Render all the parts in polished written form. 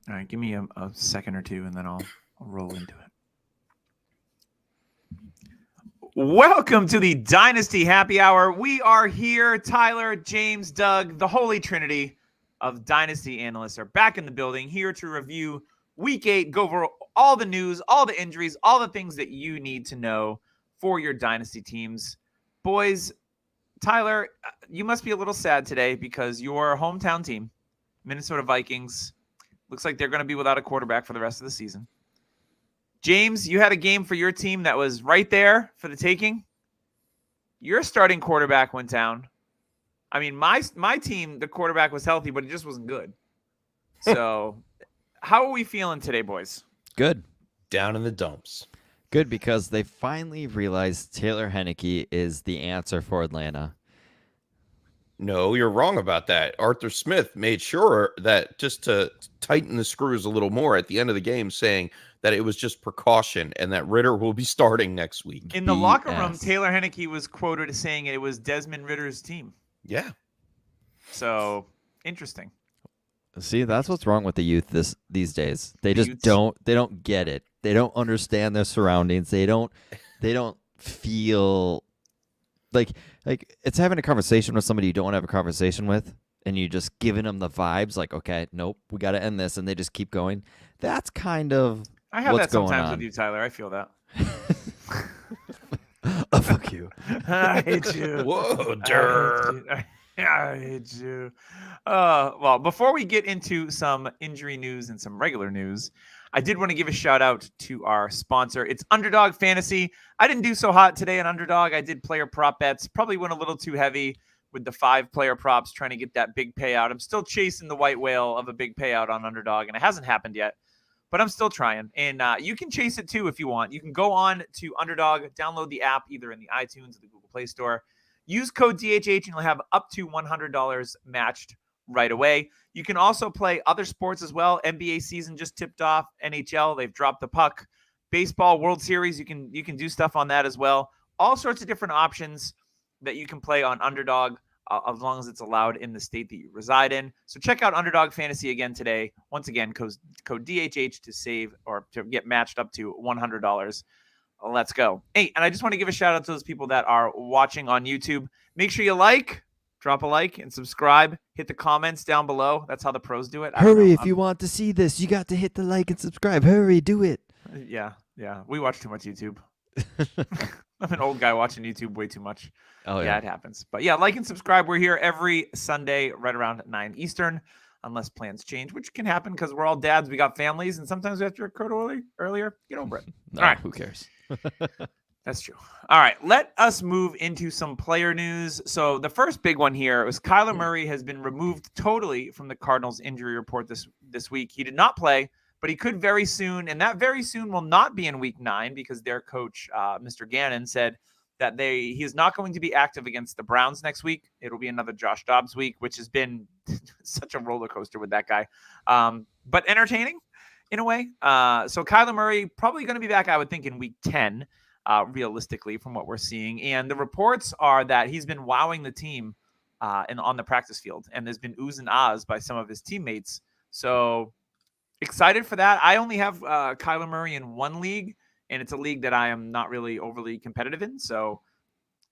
All right, give me a second or two, and then I'll roll into it. Welcome to the Dynasty Happy Hour. We are here. Tyler, James, Doug, the Holy Trinity of Dynasty analysts are back in the building, here to review Week 8, go over all the news, all the injuries, all the things that you need to know for your Dynasty teams. Boys, Tyler, you must be a little sad today because your hometown team, Minnesota Vikings, looks like they're going to be without a quarterback for the rest of the season. James, you had a game for your team that was right there for the taking. Your starting quarterback went down. I mean, my team, the quarterback was healthy, but it just wasn't good. So, how are we feeling today, boys? Good. Down in the dumps. Good, because they finally realized Taylor Heinicke is the answer for Atlanta. No, you're wrong about that. Arthur Smith made sure that just to tighten the screws a little more at the end of the game, saying that it was just precaution and that Ritter will be starting next week. In the locker room, Taylor Heinicke was quoted as saying it was Desmond Ritter's team. Yeah. So, interesting. See, that's what's wrong with the youth these days. They just don't get it. They don't understand their surroundings. They don't feel like it's having a conversation with somebody you don't want to have a conversation with, and you just giving them the vibes like, okay, nope, we got to end this, and they just keep going. That's kind of I have what's that sometimes going on with you, Tyler. I feel that. Oh, fuck you. I hate you. Whoa, durr. I hate you. Well, before we get into some injury news and some regular news, I did want to give a shout out to our sponsor. It's Underdog Fantasy. I didn't do so hot today in Underdog. I did player prop bets. Probably went a little too heavy with the 5 player props trying to get that big payout. I'm still chasing the white whale of a big payout on Underdog, and it hasn't happened yet. But I'm still trying. And you can chase it too if you want. You can go on to Underdog, download the app either in the iTunes or the Google Play Store. Use code DHH and you'll have up to $100 matched right away. You can also play other sports as well. NBA season just tipped off. NHL, they've dropped the puck. Baseball, World Series, you can do stuff on that as well. All sorts of different options that you can play on Underdog as long as it's allowed in the state that you reside in. So check out Underdog Fantasy again today. Once again, code DHH to save or to get matched up to $100. Let's go. Hey, and I just want to give a shout out to those people that are watching on YouTube. Make sure you drop a like and subscribe. Hit the comments down below. That's how the pros do it. Hurry, if you want to see this, you got to hit the like and subscribe. Hurry, do it. Yeah. We watch too much YouTube. I'm an old guy watching YouTube way too much. Oh, yeah. It happens. But yeah, like and subscribe. We're here every Sunday right around 9 Eastern, unless plans change, which can happen because we're all dads. We got families, and sometimes we have to record earlier. Get over it. No, all right. Who cares? That's true. All right, let us move into some player news. So the first big one here was Kyler Murray has been removed totally from the Cardinals injury report this week. He did not play, but he could very soon, and that very soon will not be in Week 9 because their coach, Mr. Gannon, said that he is not going to be active against the Browns next week. It'll be another Josh Dobbs week, which has been such a roller coaster with that guy, but entertaining in a way. So Kyler Murray probably going to be back, I would think, in Week 10. Realistically, from what we're seeing. And the reports are that he's been wowing the team on the practice field. And there's been oohs and ahs by some of his teammates. So excited for that. I only have Kyler Murray in one league, and it's a league that I am not really overly competitive in. So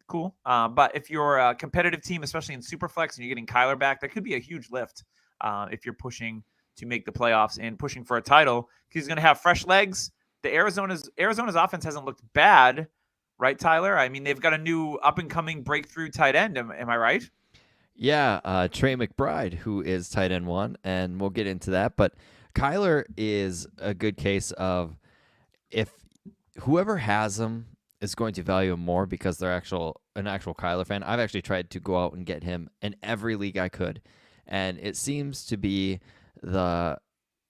cool. But if you're a competitive team, especially in Superflex, and you're getting Kyler back, that could be a huge lift if you're pushing to make the playoffs and pushing for a title, because he's going to have fresh legs. The Arizona's offense hasn't looked bad, right, Tyler? I mean, they've got a new up-and-coming breakthrough tight end. Am I right? Yeah, Trey McBride, who is tight end 1, and we'll get into that. But Kyler is a good case of if whoever has him is going to value him more because they're an actual Kyler fan. I've actually tried to go out and get him in every league I could, and it seems to be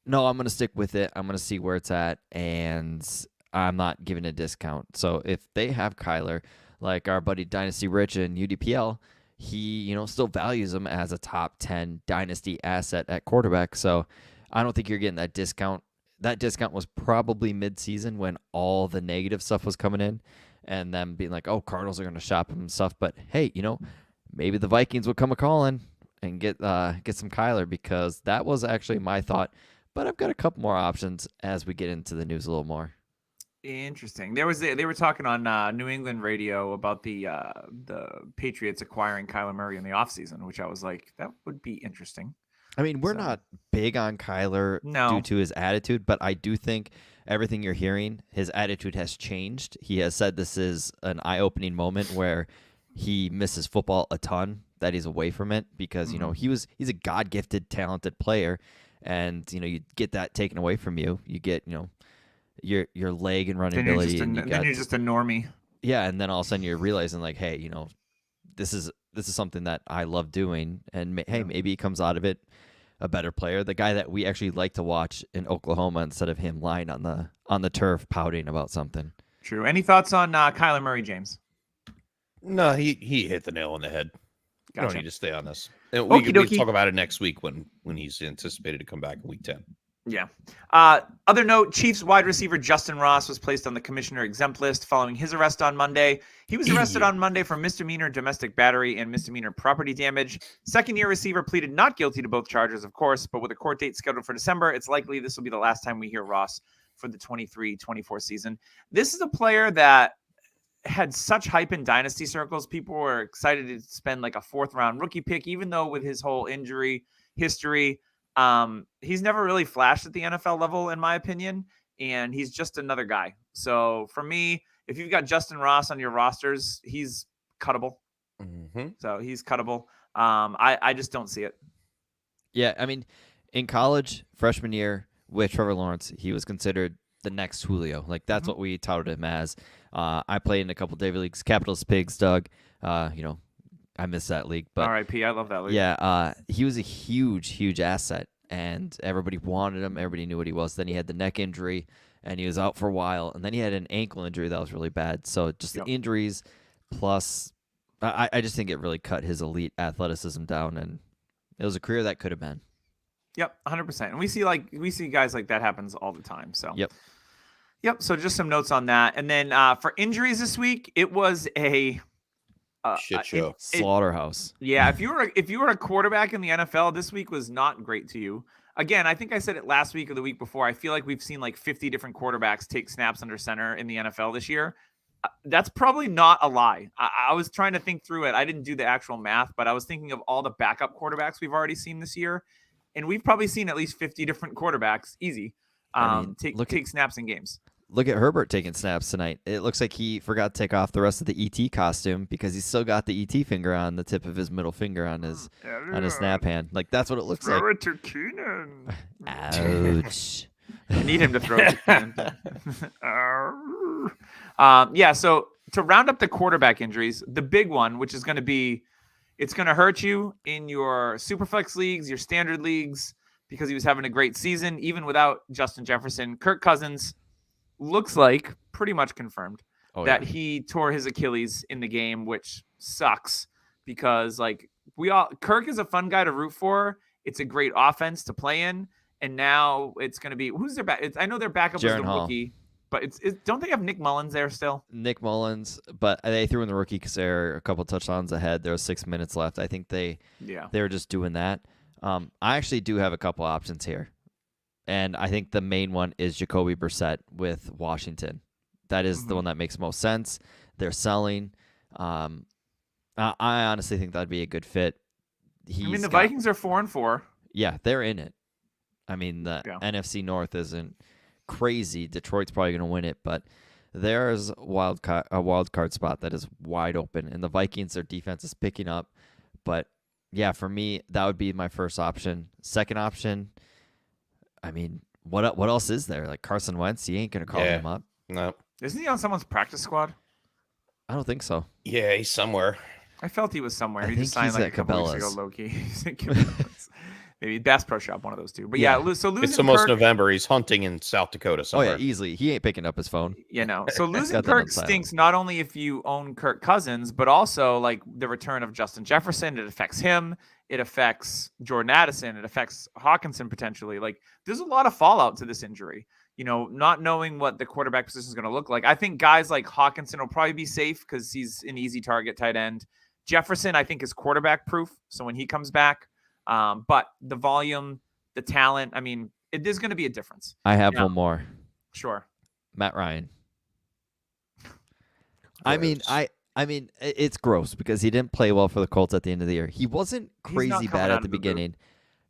no, I'm going to stick with it. I'm going to see where it's at, and I'm not giving a discount. So if they have Kyler, like our buddy Dynasty Rich in UDPL, he still values him as a top 10 Dynasty asset at quarterback. So I don't think you're getting that discount. That discount was probably mid-season when all the negative stuff was coming in, and them being like, oh, Cardinals are going to shop him and stuff. But hey, maybe the Vikings would come a-calling and get some Kyler, because that was actually my thought but I've got a couple more options as we get into the news a little more. Interesting. They were talking on New England radio about the Patriots acquiring Kyler Murray in the offseason, which I was like, that would be interesting. I mean, we're So- not big on Kyler No. due to his attitude, but I do think everything you're hearing, his attitude has changed. He has said this is an eye-opening moment where he misses football a ton, that he's away from it because, you know, he's a God-gifted, talented player, and, you know, you get that taken away from you. You get, you know, your leg and running Then you're ability. just a, and you then got, you're just a normie. yeah, and then all of a sudden you're realizing like, hey, you know, this is something that I love doing, and hey, maybe he comes out of it a better player, the guy that we actually like to watch in Oklahoma instead of him lying on the turf pouting about something. True. Any thoughts on Kyler Murray, James? No, he hit the nail on the head. You Gotcha. don't need to stay on this. And we Okie can dokie. talk about it next week when he's anticipated to come back in week 10. Yeah. Other note, Chiefs wide receiver Justin Ross was placed on the commissioner exempt list following his arrest on Monday. He was arrested on Monday for misdemeanor domestic battery and misdemeanor property damage. Second-year receiver pleaded not guilty to both charges, of course, but with a court date scheduled for December, it's likely this will be the last time we hear Ross for the 23-24 season. This is a player that had such hype in dynasty circles. People were excited to spend like a fourth-round rookie pick, even though with his whole injury history, he's never really flashed at the NFL level, in my opinion, and he's just another guy. So for me, if you've got Justin Ross on your rosters, he's cuttable. Mm-hmm. So he's cuttable. I just don't see it. Yeah, I mean, in college, freshman year with Trevor Lawrence, he was considered the next Julio. Like that's what we touted him as. I played in a couple David leagues, Capitals Pigs, Doug. You know, I miss that league, but R.I.P. I love that league. yeah, he was a huge asset, and everybody wanted him. Everybody knew what he was. Then he had the neck injury, and he was out for a while. And then he had an ankle injury that was really bad. So just the injuries, plus, I just think it really cut his elite athleticism down, and it was a career that could have been. Yep, 100%. And we see guys like that happens all the time. So Yep. So just some notes on that. And then for injuries this week, it was a Shit show. Slaughterhouse. Yeah, if you were a quarterback in the NFL, this week was not great to you. Again, I think I said it last week or the week before. I feel like we've seen like 50 different quarterbacks take snaps under center in the NFL this year. That's probably not a lie. I was trying to think through it. I didn't do the actual math, but I was thinking of all the backup quarterbacks we've already seen this year, and we've probably seen at least 50 different quarterbacks easy take snaps in games. Look at Herbert taking snaps tonight. It looks like he forgot to take off the rest of the ET costume because he's still got the ET finger on the tip of his middle finger on his snap hand. Like that's what it looks like. Throw it to Keenan. Ouch. I need him to throw it to Keenan. Yeah, so to round up the quarterback injuries, the big one, which is going to be, it's going to hurt you in your Superflex leagues, your standard leagues, because he was having a great season, even without Justin Jefferson. Kirk Cousins looks like pretty much confirmed that he tore his Achilles in the game, which sucks because like Kirk is a fun guy to root for. It's a great offense to play in. And now it's going to be, who's their back? I know their backup was the rookie, but don't they have Nick Mullins there still? Nick Mullins, but they threw in the rookie because they're a couple touchdowns ahead. There was 6 minutes left. I think they were just doing that. I actually do have a couple options here. And I think the main one is Jacoby Brissett with Washington. That is the one that makes most sense. They're selling. I honestly think that'd be a good fit. The Vikings are 4-4. Yeah, they're in it. I mean, the NFC North isn't crazy. Detroit's probably going to win it, but there's a wild card spot that is wide open. And the Vikings, their defense is picking up. But yeah, for me, that would be my first option. Second option, I mean, what else is there? Like Carson Wentz, he ain't going to call him up. No. Isn't he on someone's practice squad? I don't think so. Yeah, he's somewhere. I felt he was somewhere. I He think just signed he's like a at couple weeks Cabela's. ago, low-key. He's at Cabela's. Maybe Bass Pro Shop, one of those two. But yeah, so losing It's almost Kirk, November. He's hunting in South Dakota somewhere. Oh, yeah, easily. He ain't picking up his phone. So losing Got that Kirk on silent. stinks not only if you own Kirk Cousins, but also like the return of Justin Jefferson. It affects him. It affects Jordan Addison. It affects Hawkinson potentially. Like there's a lot of fallout to this injury. You know, not knowing what the quarterback position is going to look like. I think guys like Hawkinson will probably be safe because he's an easy target tight end. Jefferson, I think, is quarterback proof. So when he comes back, but the volume, the talent, I mean, there's going to be a difference. I have Now- one more. Sure. Matt Ryan. I mean, Gross. I mean, it's gross because he didn't play well for the Colts at the end of the year. He wasn't He's not crazy coming bad out at of the the boot. beginning.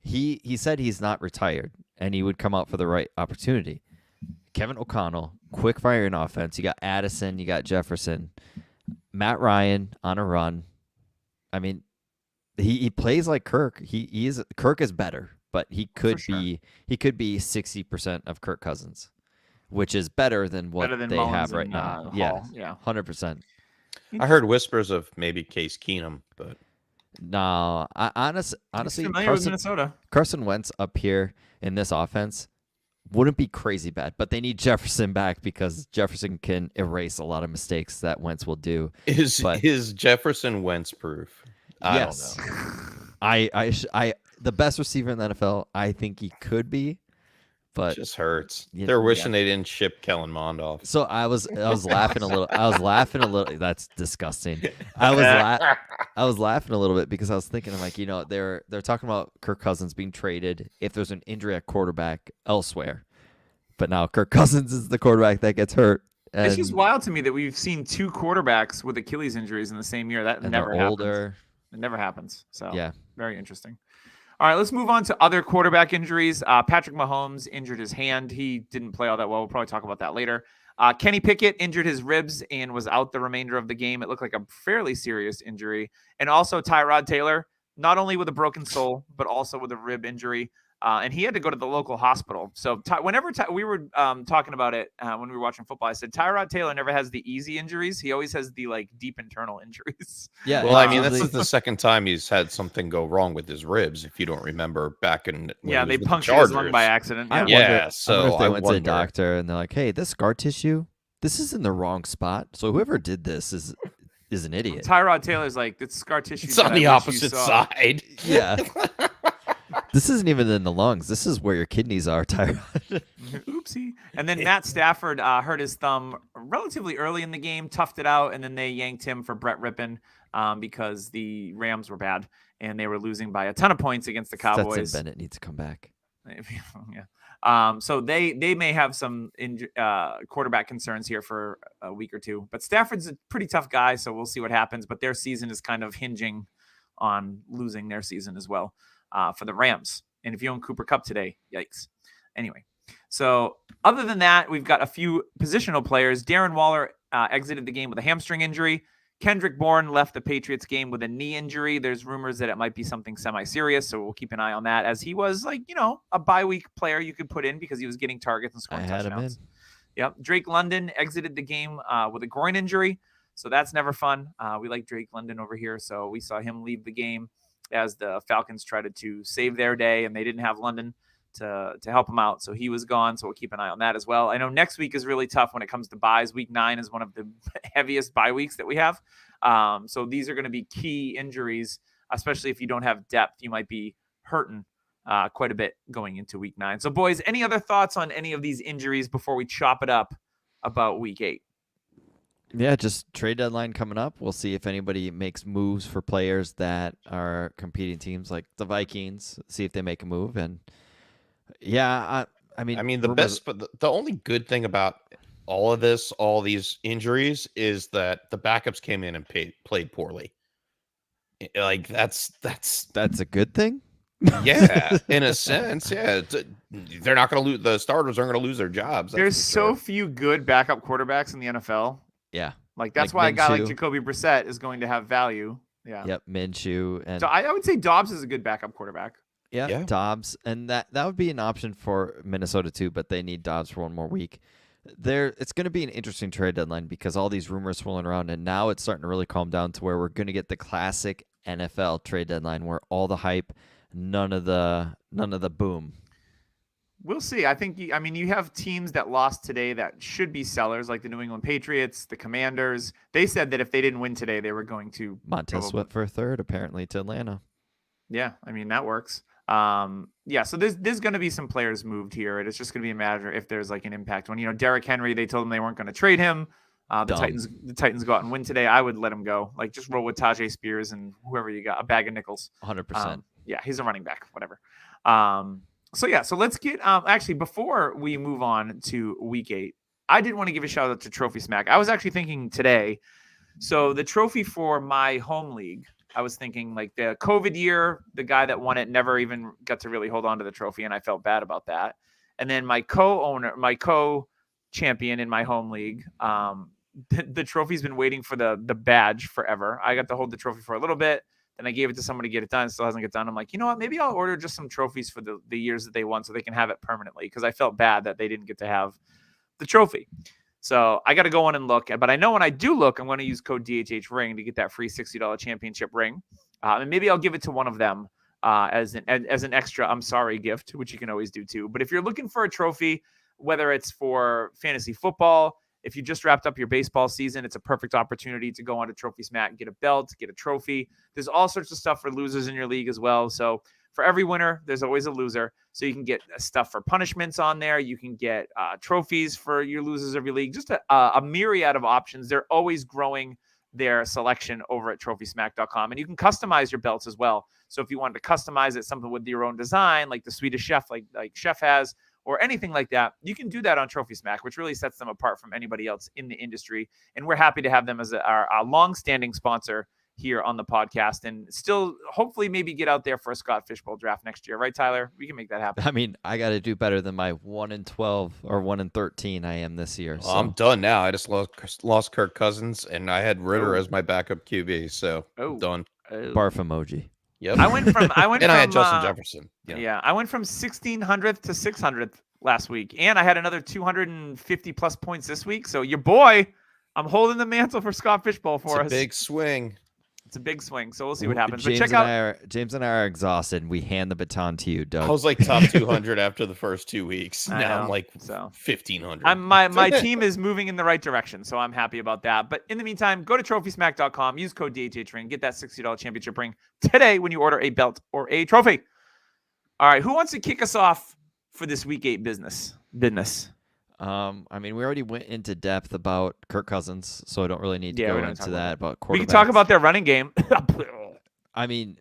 He said he's not retired and he would come out for the right opportunity. Kevin O'Connell, quick firing offense. You got Addison, you got Jefferson, Matt Ryan on a run. I mean, he plays like Kirk. Kirk is better, but he could sure. be 60% of Kirk Cousins, which is better than what Better than they Mullins have right and, now. Yeah, Hall. Yeah. 100%. I heard whispers of maybe Case Keenum, but No, He's honestly, familiar with Minnesota. Carson Wentz up here in this offense wouldn't be crazy bad, but they need Jefferson back because Jefferson can erase a lot of mistakes that Wentz will do. But- is Jefferson Wentz proof? I Yes. don't I the best receiver in the NFL, I think he could be, know. but It just hurts. Yeah, They're wishing they didn't ship Kellen Mond off. so I was laughing a little. I was laughing a little. That's disgusting. I was laughing a little bit because I was thinking, I'm like, they're talking about Kirk Cousins being traded if there's an injury at quarterback elsewhere, but now Kirk Cousins is the quarterback that gets hurt. It's just and- wild to me that we've seen 2 quarterbacks with Achilles injuries in the same year. That and never they're happens. older. It never happens. So Yeah. very interesting. All right, let's move on to other quarterback injuries. Patrick Mahomes injured his hand. He didn't play all that well. We'll probably talk about that later. Kenny Pickett injured his ribs and was out the remainder of the game. It looked like a fairly serious injury. And also Tyrod Taylor, not only with a broken sole, but also with a rib injury. And he had to go to the local hospital. So whenever we were talking about it when we were watching football, I said Tyrod Taylor never has the easy injuries. He always has the deep internal injuries. Yeah. Well, I mean, usually- this is the second time he's had something go wrong with his ribs. If you don't remember, back in when Yeah, he was they with the punctured his lung Chargers. by accident. I Yeah. wonder- Yeah, I wonder so if they I went to the wonder. doctor and they're like, "Hey, this scar tissue, this is in the wrong spot. So whoever did this is an idiot." Tyrod Taylor's like, it's scar tissue. It's that on I the wish you opposite saw." side. Yeah. This isn't even in the lungs. This is where your kidneys are, Tyrod. Oopsie. And then Matt Stafford hurt his thumb relatively early in the game, toughed it out, and then they yanked him for Brett Rippon because the Rams were bad and they were losing by a ton of points against the Cowboys. Stetson Bennett needs to come back. Yeah. So they may have some quarterback concerns here for a week or two. But Stafford's a pretty tough guy, so we'll see what happens. But their season is kind of hinging on losing their season as well for the Rams. And if you own Cooper Kupp today, yikes. Anyway, so other than that, we've got a few positional players. Darren Waller exited the game with a hamstring injury. Kendrick Bourne left the Patriots game with a knee injury. There's rumors that it might be something semi-serious, so we'll keep an eye on that, as he was a bye week player you could put in because he was getting targets and I scoring had him in. touchdowns. Yep. Drake London exited the game with a groin injury, so that's never fun. We like Drake London over here, so we saw him leave the game as the Falcons tried to save their day, and they didn't have London to help him out, so he was gone. So we'll keep an eye on that as well. I know next week is really tough when it comes to buys. Week 9 is one of the heaviest bye weeks that we have. So these are going to be key injuries, especially if you don't have depth. You might be hurting quite a bit going into week 9. So boys, any other thoughts on any of these injuries before we chop it up about week 8? Yeah, just trade deadline coming up. We'll see if anybody makes moves for players that are competing teams like the Vikings. See if they make a move. And yeah, I mean, The rumors- best, but the only good thing about all of this, all these injuries, is that the backups came in and played poorly. Like that's that's a good thing. yeah, in a sense, yeah. They're not going to lose. The starters aren't going to lose their jobs. that's There's for so sure. few good backup quarterbacks in the NFL. Yeah. Like that's Like why a guy like Minshew. Jacoby Brissett is going to have value. Yeah. Yep. Minshew and So I would say Dobbs is a good backup quarterback. yeah, Dobbs, and that would be an option for Minnesota too, but they need Dobbs for one more week. It's going to be an interesting trade deadline because all these rumors swirling around, and now it's starting to really calm down to where we're going to get the classic NFL trade deadline where all the hype, none of the boom. We'll see. I think you have teams that lost today that should be sellers, like the New England Patriots, the Commanders. They said that if they didn't win today, they were going to Montez probably- Sweat for a third, apparently, to Atlanta. Yeah, that works. So there's going to be some players moved here. It's just going to be a matter if there's like an impact. When Derrick Henry, they told him they weren't going to trade him. The Dumb. Titans go out and win today. I would let him go. Like just roll with Tajay Spears and whoever you got, a bag of nickels. 100%. Yeah, he's a running back, whatever. So let's get actually before we move on to week 8, I did want to give a shout out to Trophy Smack. I was actually thinking today, so the trophy for my home league, I was thinking like the COVID year, the guy that won it never even got to really hold on to the trophy, and I felt bad about that. And then my co-champion in my home league, the trophy's been waiting for the badge forever. I got to hold the trophy for a little bit. Then I gave it to somebody to get it done. It still hasn't get done. I'm like, you know what? Maybe I'll order just some trophies for the years that they won so they can have it permanently, because I felt bad that they didn't get to have the trophy. So I got to go in and look. But I know when I do look, I'm going to use code DHH Ring to get that free $60 championship ring. And maybe I'll give it to one of them as an extra I'm sorry gift, which you can always do too. But if you're looking for a trophy, whether it's for fantasy football, if you just wrapped up your baseball season, it's a perfect opportunity to go onto Trophy Smack, get a belt, get a trophy. There's all sorts of stuff for losers in your league as well. So for every winner, there's always a loser. So you can get stuff for punishments on there. You can get trophies for your losers of your league. Just a myriad of options. They're always growing their selection over at TrophySmack.com. And you can customize your belts as well. So if you wanted to customize it, something with your own design, like the Swedish Chef, like Chef has, or anything like that, you can do that on Trophy Smack, which really sets them apart from anybody else in the industry. And we're happy to have them as our long-standing sponsor here on the podcast, and still hopefully maybe get out there for a Scott Fishbowl draft next year. Right, Tyler? We can make that happen. I mean, I got to do better than my 1-12 or 1-13 I am this year. Well, I'm done now. I just lost Kirk Cousins, and I had Ritter as my backup QB, so I'm done. Barf emoji. Yep. I went from and I had Justin Jefferson. Yeah, I went from 1600th to 600th last week, and I had another 250 plus points this week. So your boy, I'm holding the mantle for Scott Fishbowl for us. It's a big swing. It's a big swing, so we'll see what happens. James but check out. James and I are exhausted. We hand the baton to you, Doug. I was like top 200 after the first 2 weeks. Now I'm like 1,500. My team is moving in the right direction, so I'm happy about that. But in the meantime, go to TrophySmack.com, use code DHHRing, get that $60 championship ring today when you order a belt or a trophy. All right, who wants to kick us off for this week 8 business? I mean, we already went into depth about Kirk Cousins, so I don't really need to go into that about quarterbacks. We can talk about their running game. I mean,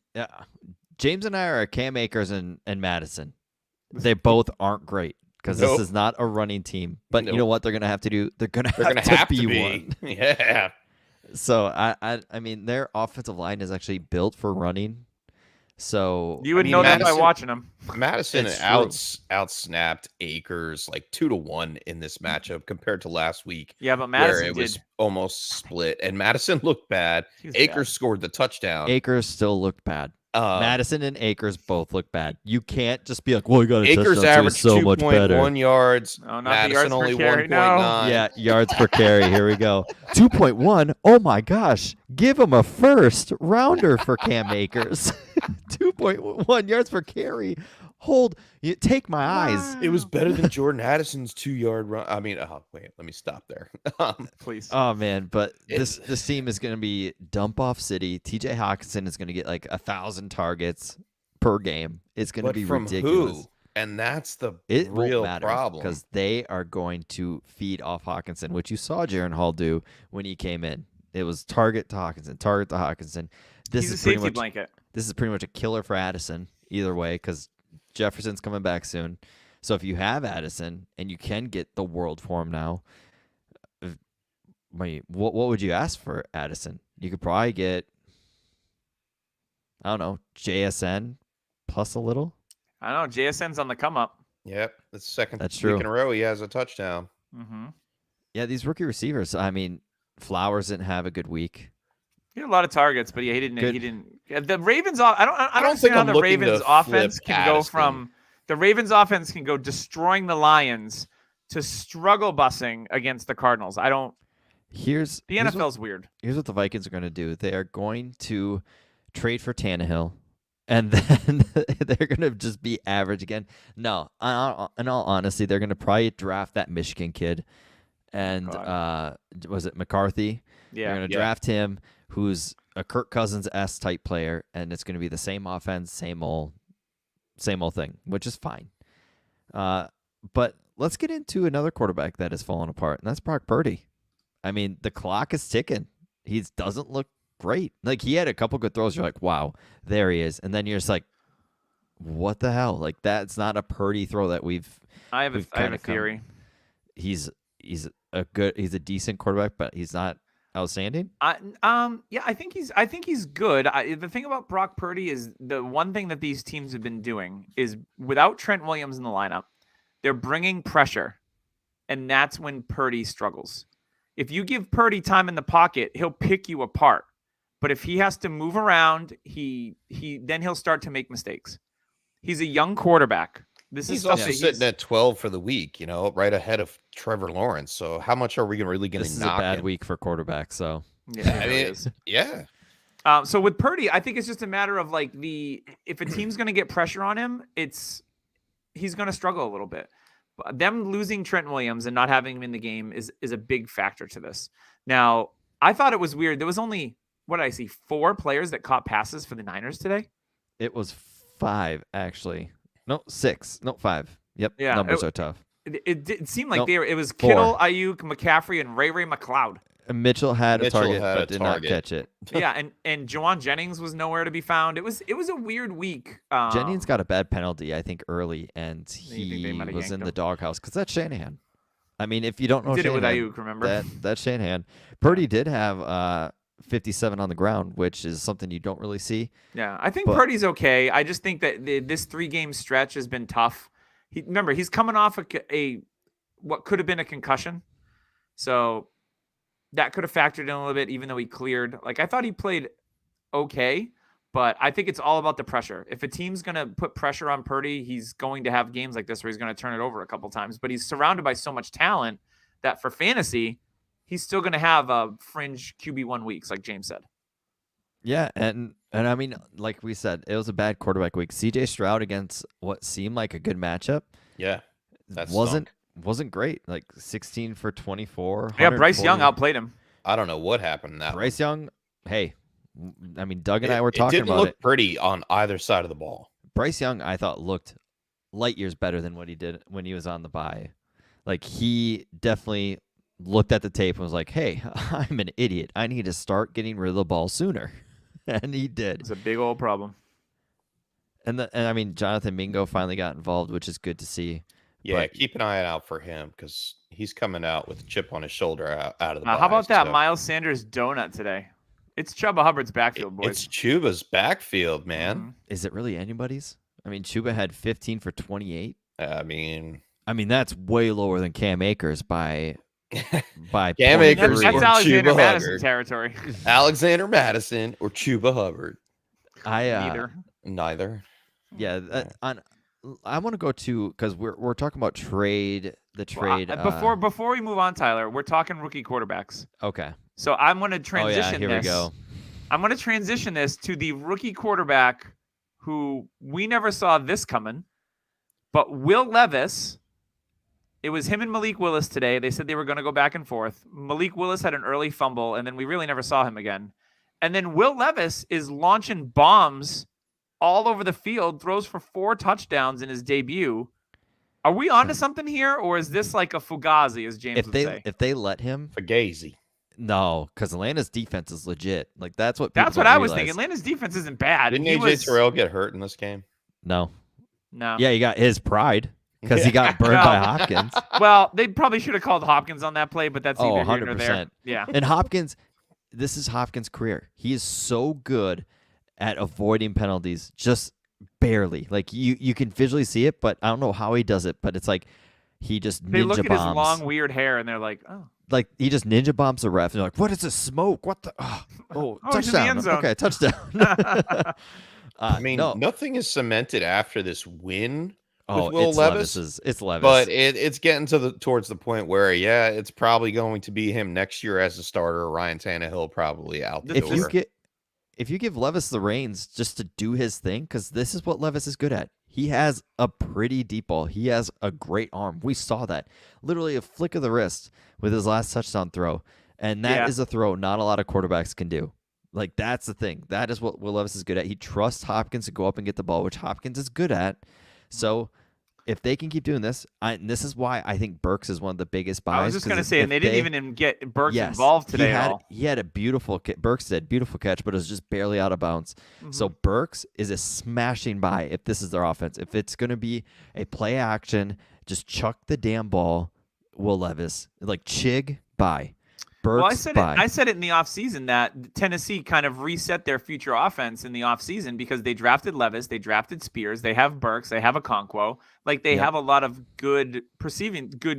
James and I are Cam Akers and Madison. They both aren't great because this is not a running team. But you know what they're going to have to do? They're going to have to be one. Yeah. So, I mean, their offensive line is actually built for running. So you would know that by watching them. Madison outsnapped Akers like 2-1 in this matchup compared to last week. Yeah, but Madison where it was almost split, and Madison looked bad. Akers scored the touchdown. Akers still looked bad. Madison and Akers both look bad. You can't just be like, well, you got a Akers touchdown, averaged so much better. 2.1 yards. No, not Madison only 1.9. Yeah, yards per carry. Here we go. 2.1. Oh my gosh. Give him a first rounder for Cam Akers. 2.1 yards per carry. Take my eyes. It was better than Jordan Addison's 2-yard run. I mean, wait, let me stop there. Please. Oh man, but this team is going to be dump off city. TJ Hawkinson is going to get like 1,000 targets per game. It's going to be ridiculous. Who? And that's the real real problem, because they are going to feed off Hawkinson, which you saw Jaron Hall do when he came in. It was target to Hawkinson, target to Hawkinson. He's a safety blanket. This is pretty much a killer for Addison either way, because Jefferson's coming back soon. So if you have Addison and you can get the world for him now, what would you ask for Addison? You could probably get, I don't know, JSN plus a little. I don't know. JSN's on the come up. Yep, the second That's week true. in a row he has a touchdown. Mm-hmm. Yeah, these rookie receivers. I mean, Flowers didn't have a good week. He had a lot of targets, but yeah, he didn't. He didn't. The Ravens. I don't think understand how I'm the looking Ravens to offense flip can go Addison. from the Ravens offense can go destroying the Lions to struggle busing against the Cardinals. I don't. The NFL's weird. Here's what the Vikings are going to do. They are going to trade for Tannehill, and then they're going to just be average again. No, in all honesty, they're going to probably draft that Michigan kid, and was it McCarthy? Yeah, they're going to draft him, who's a Kirk Cousins-esque type player, and it's going to be the same offense, same old thing, which is fine. But let's get into another quarterback that has fallen apart, and that's Brock Purdy. I mean, the clock is ticking. He doesn't look great. Like, he had a couple good throws. You're like, wow, there he is. And then you're just like, what the hell? Like that's not a Purdy throw that we've I have we've a kinda come- theory. he's he's a decent quarterback, but he's not outstanding. Yeah, I think he's good. The thing about Brock Purdy is the one thing that these teams have been doing is without Trent Williams in the lineup, they're bringing pressure, and that's when Purdy struggles. If you give Purdy time in the pocket, he'll pick you apart. But if he has to move around, then he'll start to make mistakes. He's a young quarterback. This is He's stuff also that sitting at 12 for the week, right ahead of Trevor Lawrence. So how much are we really going This to is a knock bad him? week for quarterbacks. So Yeah, I it really mean, is. yeah. So with Purdy, I think it's just a matter of like if a team's going to get pressure on him, he's going to struggle a little bit. But them losing Trent Williams and not having him in the game is a big factor to this. Now, I thought it was weird. There was only, what did I see, 4 players that caught passes for the Niners today. it was 5 actually. No, 6. No, 5. Yep. Yeah, Numbers are tough. It seemed like Nope, it was 4. Kittle, Ayuk, McCaffrey, and Ray McLeod. And Mitchell had Mitchell a target, had but a did target. not catch it. Yeah, and Juwan Jennings was nowhere to be found. It was a weird week. Jennings got a bad penalty, I think, early, and You think they he might have was yanked in him? the doghouse because that's Shanahan. I mean, if you don't know did it with Shanahan, Ayuk, remember? that's Shanahan. Purdy did have 57 on the ground, which is something you don't really see. Yeah, I think But- Purdy's okay. I just think that this 3-game stretch has been tough. Remember, he's coming off a what could have been a concussion, so that could have factored in a little bit. Even though he cleared, like I thought he played okay, but I think it's all about the pressure. If a team's gonna put pressure on Purdy, he's going to have games like this where he's going to turn it over a couple times. But he's surrounded by so much talent that for fantasy, he's still going to have fringe QB1 weeks, like James said. Yeah, and I mean, like we said, it was a bad quarterback week. CJ Stroud against what seemed like a good matchup Yeah. That wasn't great. Like 16 for 24. Yeah, Bryce Young 140. outplayed him. I don't know what happened in that. Bryce Young, hey, I mean, Doug and It- I were it talking didn't about look it. pretty on either side of the ball. Bryce Young, I thought, looked light years better than what he did when he was on the bye. Like, he definitely looked at the tape and was like, hey, I'm an idiot. I need to start getting rid of the ball sooner. And he did. It's a big old problem. And I mean, Jonathan Mingo finally got involved, which is good to see. Yeah, But- keep an eye out for him because he's coming out with a chip on his shoulder out of the. How bye, about that so- Miles Sanders donut today? It's Chuba Hubbard's backfield, boys. It's Chuba's backfield, man. Mhm. Is it really anybody's? I mean, Chuba had 15 for 28. I mean, I mean, that's way lower than Cam Akers by Cam 0.3. Akers That's or Alexander Chuba Madison Hubbard. territory. Alexander Madison or Chuba Hubbard. Neither. Neither. Yeah, I want to go to because we're talking about the trade. Before we move on, Tyler, we're talking rookie quarterbacks. Okay. So I'm going to Oh transition yeah, here this. we go. I'm going to transition this to the rookie quarterback who we never saw this coming, but Will Levis. It was him and Malik Willis today. They said they were going to go back and forth. Malik Willis had an early fumble, and then we really never saw him again. And then Will Levis is launching bombs all over the field, throws for 4 touchdowns in his debut. Are we onto something here, or is this like a fugazi, as James would say? If they let him, Fugazi. no, because Atlanta's defense is legit. Like that's what That's people what don't I was realize. thinking. Atlanta's defense isn't bad. Didn't He AJ was- Terrell get hurt in this game? No. No. Yeah, he got his pride because he got burned No. by Hopkins. Well, they probably should have called Hopkins on that play, but that's Oh, either here nor there. 100%. Yeah. And Hopkins, this is Hopkins' career. He is so good at avoiding penalties, just barely. Like you can visually see it, but I don't know how he does it. But it's like he just They ninja look at bombs. his long, weird hair, and they're like, "Oh, Like he just ninja bombs the ref. And they're like, "What is this smoke? What the? Oh, Oh, he's in the touchdown! end zone." Okay, touchdown." I mean, no. nothing is cemented after this win, Oh, Will it's Levis, It's Levis. but it's getting towards the point where, yeah, it's probably going to be him next year as a starter. Ryan Tannehill probably out the if door. you give Levis the reins just to do his thing, because this is what Levis is good at. He has a pretty deep ball. He has a great arm. We saw that. Literally a flick of the wrist with his last touchdown throw. And that is Yeah. a throw not a lot of quarterbacks can do. Like, that's the thing. That is what Will Levis is good at. He trusts Hopkins to go up and get the ball, which Hopkins is good at. So if they can keep doing this, and this is why I think Burks is one of the biggest buys. I was just 'cause going to say, and they didn't even get Burks yes, involved today at all. He had a beautiful Burks did beautiful catch, but it was just barely out of bounds. So Burks is a smashing buy if this is their offense. If it's going to be a play action, just chuck the damn ball. Will Levis, like Chig, buy. Burks, Well, I said it in the offseason that Tennessee kind of reset their future offense in the offseason because they drafted Levis, they drafted Spears, they have Burks, they have Okonkwo. Like they have a lot of good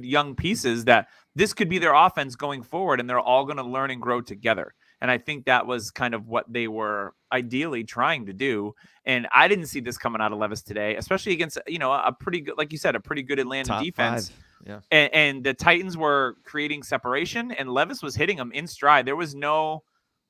young pieces that this could be their offense going forward, and they're all going to learn and grow together. And I think that was kind of what they were ideally trying to do. And I didn't see this coming out of Levis today, especially against, a pretty good, like you said, a pretty good Atlanta top defense. 5. Yeah. And the Titans were creating separation, and Levis was hitting them in stride. There was no,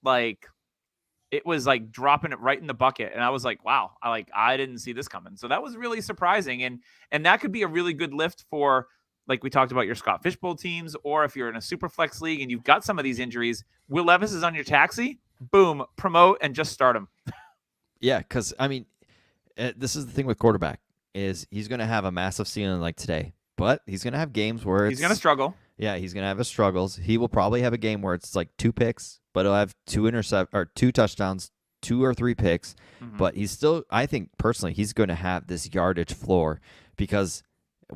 it was like dropping it right in the bucket. And I was like, wow, I didn't see this coming. So that was really surprising. And that could be a really good lift for, like we talked about, your Scott Fishbowl teams, or if you're in a super flex league and you've got some of these injuries, Will Levis is on your taxi, boom, promote and just start him. Yeah, because, this is the thing with quarterback, is he's going to have a massive ceiling like today, but he's going to have games where he's going to struggle. Yeah, he's going to have his struggles. He will probably have a game where it's like 2 picks, but he'll have 2 touchdowns, 2 or 3 picks. But he's still, I think personally, he's going to have this yardage floor because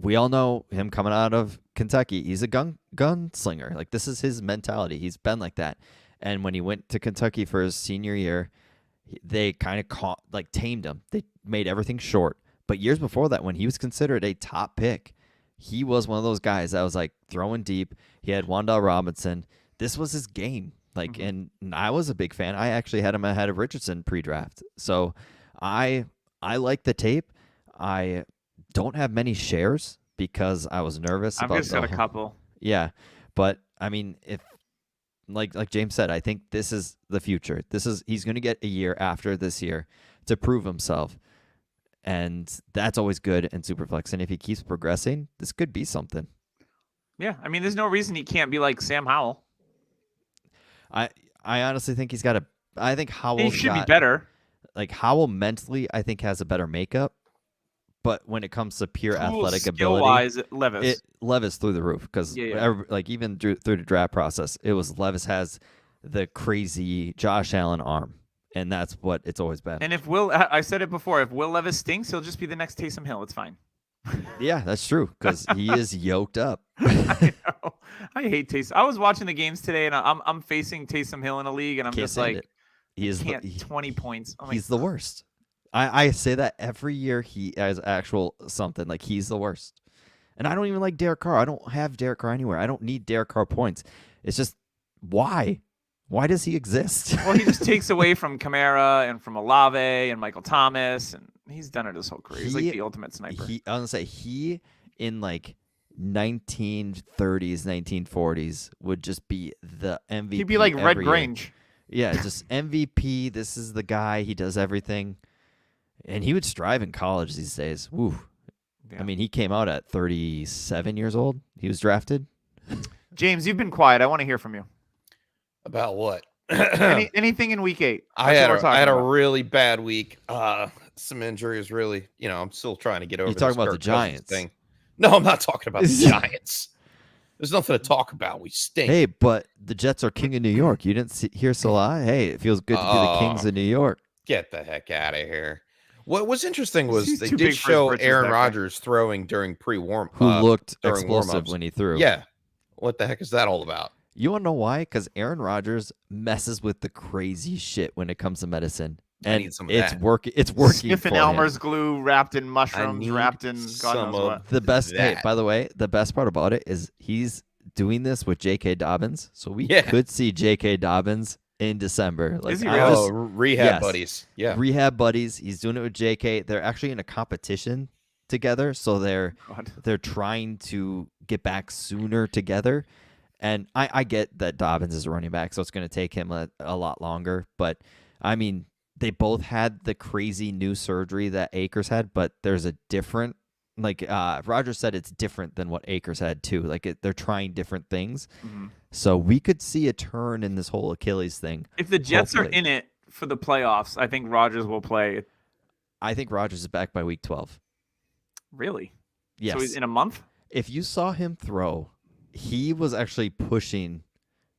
we all know him coming out of Kentucky. He's a gunslinger. Like, this is his mentality. He's been like that. And when he went to Kentucky for his senior year, they kind of tamed him. They made everything short. But years before that, when he was considered a top pick, he was one of those guys that was like throwing deep. He had Wan'Dale Robinson. This was his game. And I was a big fan. I actually had him ahead of Richardson pre-draft. So I like the tape. I don't have many shares because I was nervous. I've just got a couple. Yeah, but if like James said, I think this is the future. He's going to get a year after this year to prove himself. And that's always good in Superflex. And if he keeps progressing, this could be something. Yeah, there's no reason he can't be like Sam Howell. I honestly think he's got a. I think Howell. He should be better. Like Howell mentally, I think has a better makeup. But when it comes to pure athletic ability, Levis through the roof because even through the draft process, it was Levis has the crazy Josh Allen arm. And that's what it's always been. And I said it before, if Will Levis stinks, he'll just be the next Taysom Hill. It's fine. Yeah, that's true because he is yoked up. I know. I hate Taysom. I was watching the games today, and I'm facing Taysom Hill in a league, and I'm just like, he is 20 points. He's the worst. I say that every year he has actual something. Like, he's the worst. And I don't even like Derek Carr. I don't have Derek Carr anywhere. I don't need Derek Carr points. It's just, why? Why does he exist? Well, he just takes away from Kamara and from Olave and Michael Thomas, and he's done it his whole career. He's like the ultimate sniper. I was gonna say he in like 1930s, 1940s would just be the MVP. He'd be like Red Grange. Yeah, just MVP. This is the guy. He does everything, and he would strive in college these days. Woo. Yeah. He came out at 37 years old. He was drafted. James, you've been quiet. I want to hear from you. About what? Anything in week 8? I had a really bad week. Some injuries, really. I'm still trying to get over. You talking about the Giants thing? No, I'm not talking about the Giants. There's nothing to talk about. We stink. Hey, but the Jets are king of New York. You didn't hear Salah? Hey, it feels good to be the kings of New York. Get the heck out of here. What was interesting was they did show Aaron Rodgers throwing during pre-warm. Who looked explosive when he threw. Yeah. What the heck is that all about? You want to know why? Because Aaron Rodgers messes with the crazy shit when it comes to medicine. And it's working. It's working. Sniffing Elmer's glue wrapped in mushrooms, wrapped in God knows what. The best. Hey, by the way, the best part about it is he's doing this with J.K. Dobbins, so we could see J.K. Dobbins in December. Is he really? Rehab buddies. Yeah, rehab buddies. He's doing it with J.K. They're actually in a competition together, so they're trying to get back sooner together. And I get that Dobbins is a running back, so it's going to take him a lot longer. But, they both had the crazy new surgery that Akers had, but there's a different, Roger said it's different than what Akers had too. They're trying different things. Mm-hmm. So we could see a turn in this whole Achilles thing. If the Jets are in it for the playoffs, I think Rodgers will play. I think Rodgers is back by week 12. Really? Yes. So he's in a month? If you saw him throw, he was actually pushing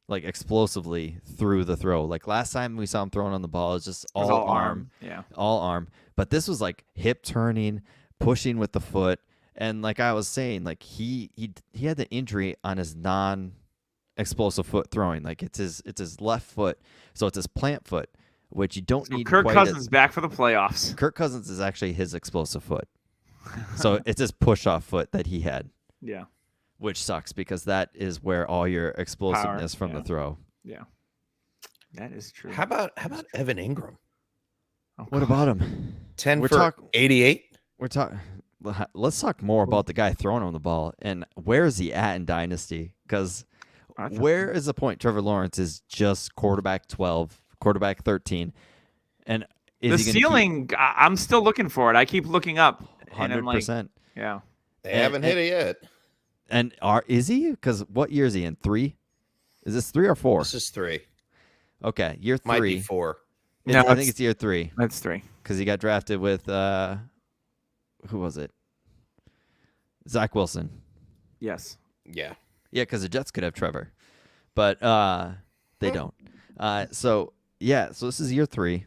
like explosively through the throw. Like last time we saw him throwing on the ball, it was just It was all arm. Yeah. All arm. But this was like hip turning, pushing with the foot. And like I was saying, like he had the injury on his non-explosive foot throwing. Like it's his left foot, so it's his plant foot, which you don't So need. Kirk quite Cousins back for the playoffs. Kirk Cousins is actually his explosive foot, so it's his push-off foot that he had, Yeah. which sucks because that is where all your explosiveness from yeah. the throw. Yeah. That is true. How about Evan Ingram? Oh, What God. about him? 10 We're for talk- 88. We're talking. Let's talk more about the guy throwing on the ball and where is he at in Dynasty? Because where is the point? Trevor Lawrence is just quarterback 12, quarterback 13, and the is he ceiling? I'm still looking for it. I keep looking up. And I'm like, 100%? yeah. They haven't hit it yet. And is he? Because what year is he in? 3? Is this 3 or 4? This is 3. Okay, year 3. Might be 4. No, I think it's year 3 That's 3. because he got drafted with who was it? Zach Wilson. Yes. Yeah. Yeah, because the Jets could have Trevor, but they don't. So this is year 3.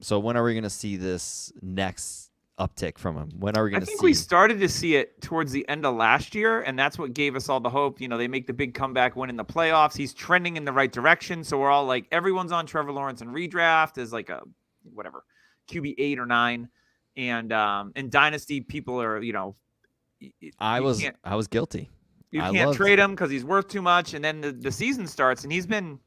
So when are we going to see this next uptick from him? When are we I going to think see? we started to see it towards the end of last year, and that's what gave us all the hope. You know, they make the big comeback, win in the playoffs. He's trending in the right direction. So we're all like, everyone's on Trevor Lawrence and redraft as like a whatever QB 8 or 9, and in Dynasty people are I was guilty. You I can't loved- trade him because he's worth too much, and then the season starts, and he's been.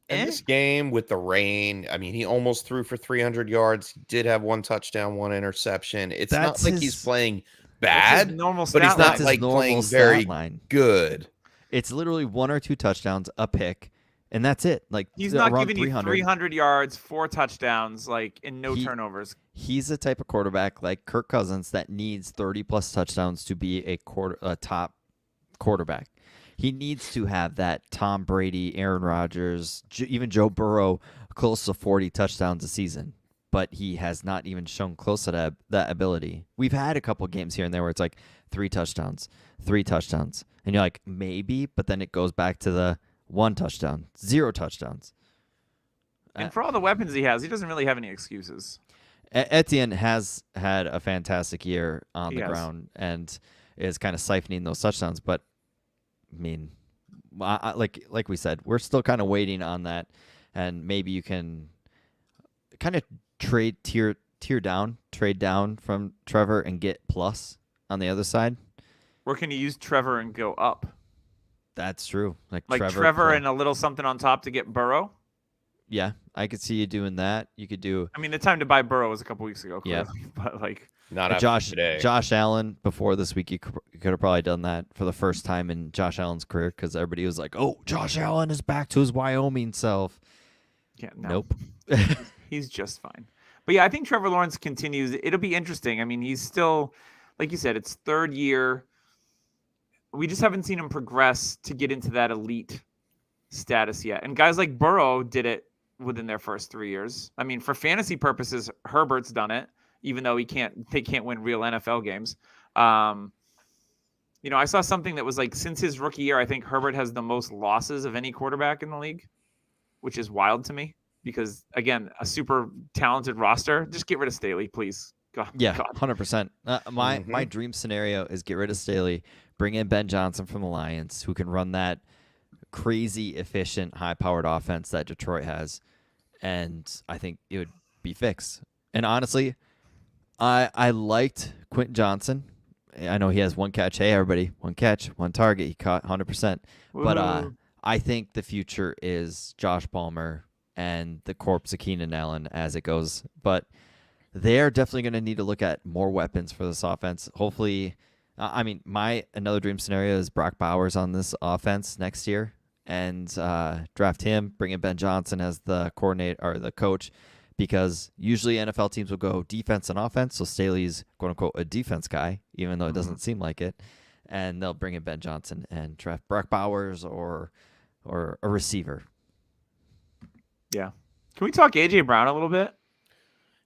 In this game with the rain, I mean, he almost threw for 300 yards. He did have 1 touchdown, 1 interception. It's That's not like he's his- playing That's his bad, normal but he's stat not line. That's his like normal playing stat very line. good. It's literally 1 or 2 touchdowns, a pick, and that's it. Like He's not around giving you 300 yards, 4 touchdowns, like, and no He- turnovers. He's the type of quarterback like Kirk Cousins that needs 30+ touchdowns to be a top quarterback. He needs to have that Tom Brady, Aaron Rodgers, even Joe Burrow close to 40 touchdowns a season, but he has not even shown close to that ability. We've had a couple games here and there where it's like 3 touchdowns, and you're like maybe, but then it goes back to the 1 touchdown, 0 touchdowns. And for all the weapons he has, he doesn't really have any excuses. Etienne has had a fantastic year on He the has. ground and is kind of siphoning those touchdowns. But I mean, like we said, we're still kind of waiting on that, and maybe you can kind of trade down from Trevor and get plus on the other side. Or can you use Trevor and go up? That's true. Like Trevor plus- and a little something on top to get Burrow? yeah, I could see you doing that. You could do I mean, the time to buy Burrow was a couple weeks ago, Yeah. clearly. But, like, Not after Josh today. Josh Allen before this week. You could have probably done that for the first time in Josh Allen's career because everybody was like, "Oh, Josh Allen is back to his Wyoming self." yeah, no. Nope. He's just fine. But yeah, I think Trevor Lawrence continues. It'll be interesting. I mean, he's still, like you said, it's 3rd year. We just haven't seen him progress to get into that elite status yet. And guys like Burrow did it within their first 3 years. I mean, for fantasy purposes, Herbert's done it, even though they can't win real NFL games. I saw something that was like, since his rookie year, I think Herbert has the most losses of any quarterback in the league, which is wild to me. Because again, a super talented roster. Just get rid of Staley, please. God, Yeah, God. 100%. My dream scenario is get rid of Staley, bring in Ben Johnson from the Lions, who can run that crazy efficient, high-powered offense that Detroit has, and I think it would be fixed. And honestly, I liked Quentin Johnson. I know he has 1 catch. Hey, everybody, 1 catch, 1 target. He caught 100%. But Woo. I think the future is Josh Palmer and the corpse of Keenan Allen as it goes. But they're definitely going to need to look at more weapons for this offense. Hopefully, my another dream scenario is Brock Bowers on this offense next year and draft him, bring in Ben Johnson as the coordinator or the coach, because usually NFL teams will go defense and offense. So Staley's quote unquote a defense guy, even though it doesn't seem like it, and they'll bring in Ben Johnson and draft Brock Bowers or a receiver. Yeah. Can we talk AJ Brown a little bit?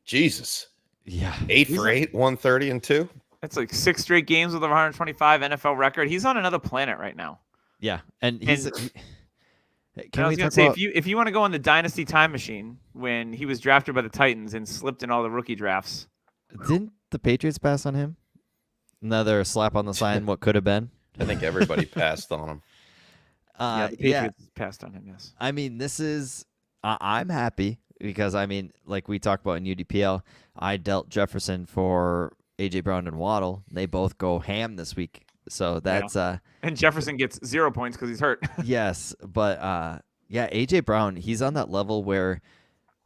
Jesus. Yeah. 8 for 8, 130 and 2. That's like 6 straight games with over 125 NFL record. He's on another planet right now. Yeah, and he's. And- Can I we was gonna talk say about? if you want to go on the dynasty time machine when he was drafted by the Titans and slipped in all the rookie drafts. Didn't the Patriots pass on him? Another slap on the sign. What could have been? I think everybody passed on him. Yeah, the Patriots passed on him. Yes. I mean, this is. I'm happy because I mean, like we talked about in UDPL, I dealt Jefferson for AJ Brown and Waddle. They both go ham this week, so that's And Jefferson gets 0 points because he's hurt. yes. But yeah, AJ Brown, he's on that level where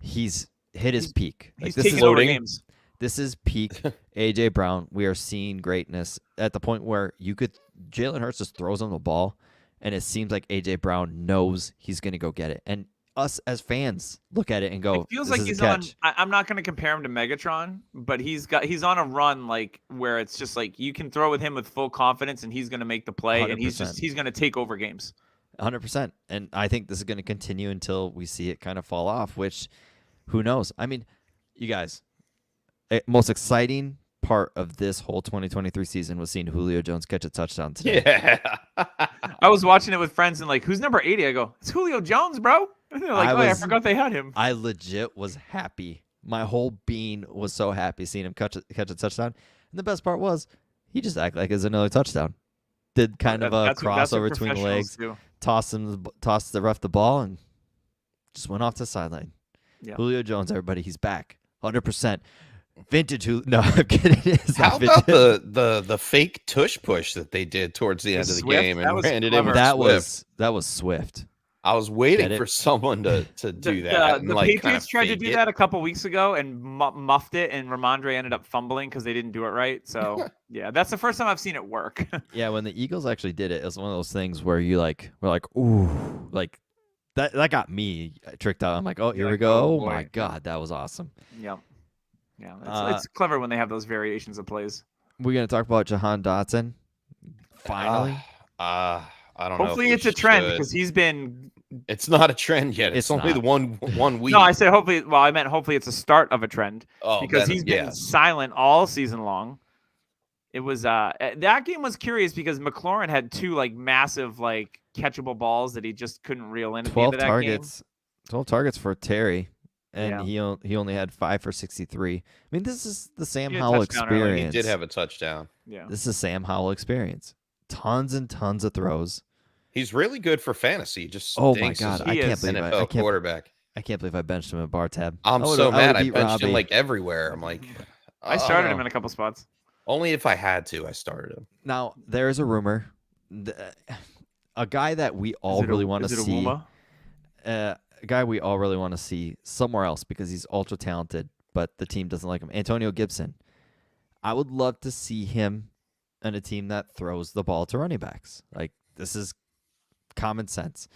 he's hit his peak. Like, He's this taking is over loading. games. This is peak AJ Brown. We are seeing greatness at the point where Jalen Hurts just throws him the ball, and it seems like AJ Brown knows he's going to go get it. And us as fans look at it and go, It feels "This like is a he's on. catch." I'm not going to compare him to Megatron, but he's on a run like where it's just like you can throw with him with full confidence, and he's going to make the play, and 100%. he's going to take over games. 100%. And I think this is going to continue until we see it kind of fall off, which who knows? I mean, you guys, most exciting part of this whole 2023 season was seeing Julio Jones catch a touchdown today. Yeah. I was watching it with friends and like, who's number 80? I go, it's Julio Jones, bro. And they're like, I was- forgot they had him. I legit was happy. My whole being was so happy seeing him catch a touchdown. And the best part was he just acted like it was another touchdown. Did kind of a That's what crossover between the professionals legs, do. tossed the ref the ball, and just went off to the sideline. Yeah. Julio Jones, everybody, he's back, 100%. Vintage Julio. No, I'm kidding. It's not How about vintage. the fake tush push that they did towards the end of the Swift? game That and was ran it in clever. with that Swift? was Swift. I was waiting Get it? for someone to do that. and, The like, Patriots kind of tried to fake do it. that a couple weeks ago and muffed it, and Ramondre ended up fumbling because they didn't do it right. So yeah, that's the first time I've seen it work. Yeah, when the Eagles actually did it, it was one of those things where you were like, ooh, like that got me tricked out. I'm like, oh, here You're we like, go. oh, Oh my boy. God, that was awesome. Yeah, it's clever when they have those variations of plays. We're gonna talk about Jahan Dotson. Finally, I don't know. if Hopefully, we it's a trend should. because he's been. It's not a trend yet. It's It's only not. the one week. No, I said hopefully. Well, I meant hopefully it's a start of a trend oh, because then, he's been yes. silent all season long. It was that game was curious because McLaurin had 2 like massive like catchable balls that he just couldn't reel in at the end 12 of that targets. 12 targets for Terry, and Yeah. he only had 5 for 63. I mean, this is the Sam He had a Howell touchdown early. He experience. He did have a touchdown. game. Yeah. This is Sam Howell experience. Tons and tons of throws. He's really good for fantasy. Just Oh my stinks as God, a He I can't is. believe NFL quarterback. I can't believe I benched him at bar tab. I'm I would've- so mad. I beat benched him Robbie. like everywhere. I'm like, I started him oh. in a couple spots. Only if I had to. I started him. Now there is a rumor, a guy that we all really want to Is it a see, Wuma? a guy we all really want to see somewhere else because he's ultra talented, but the team doesn't like him. Antonio Gibson. I would love to see him on a team that throws the ball to running backs. Like, this is common sense.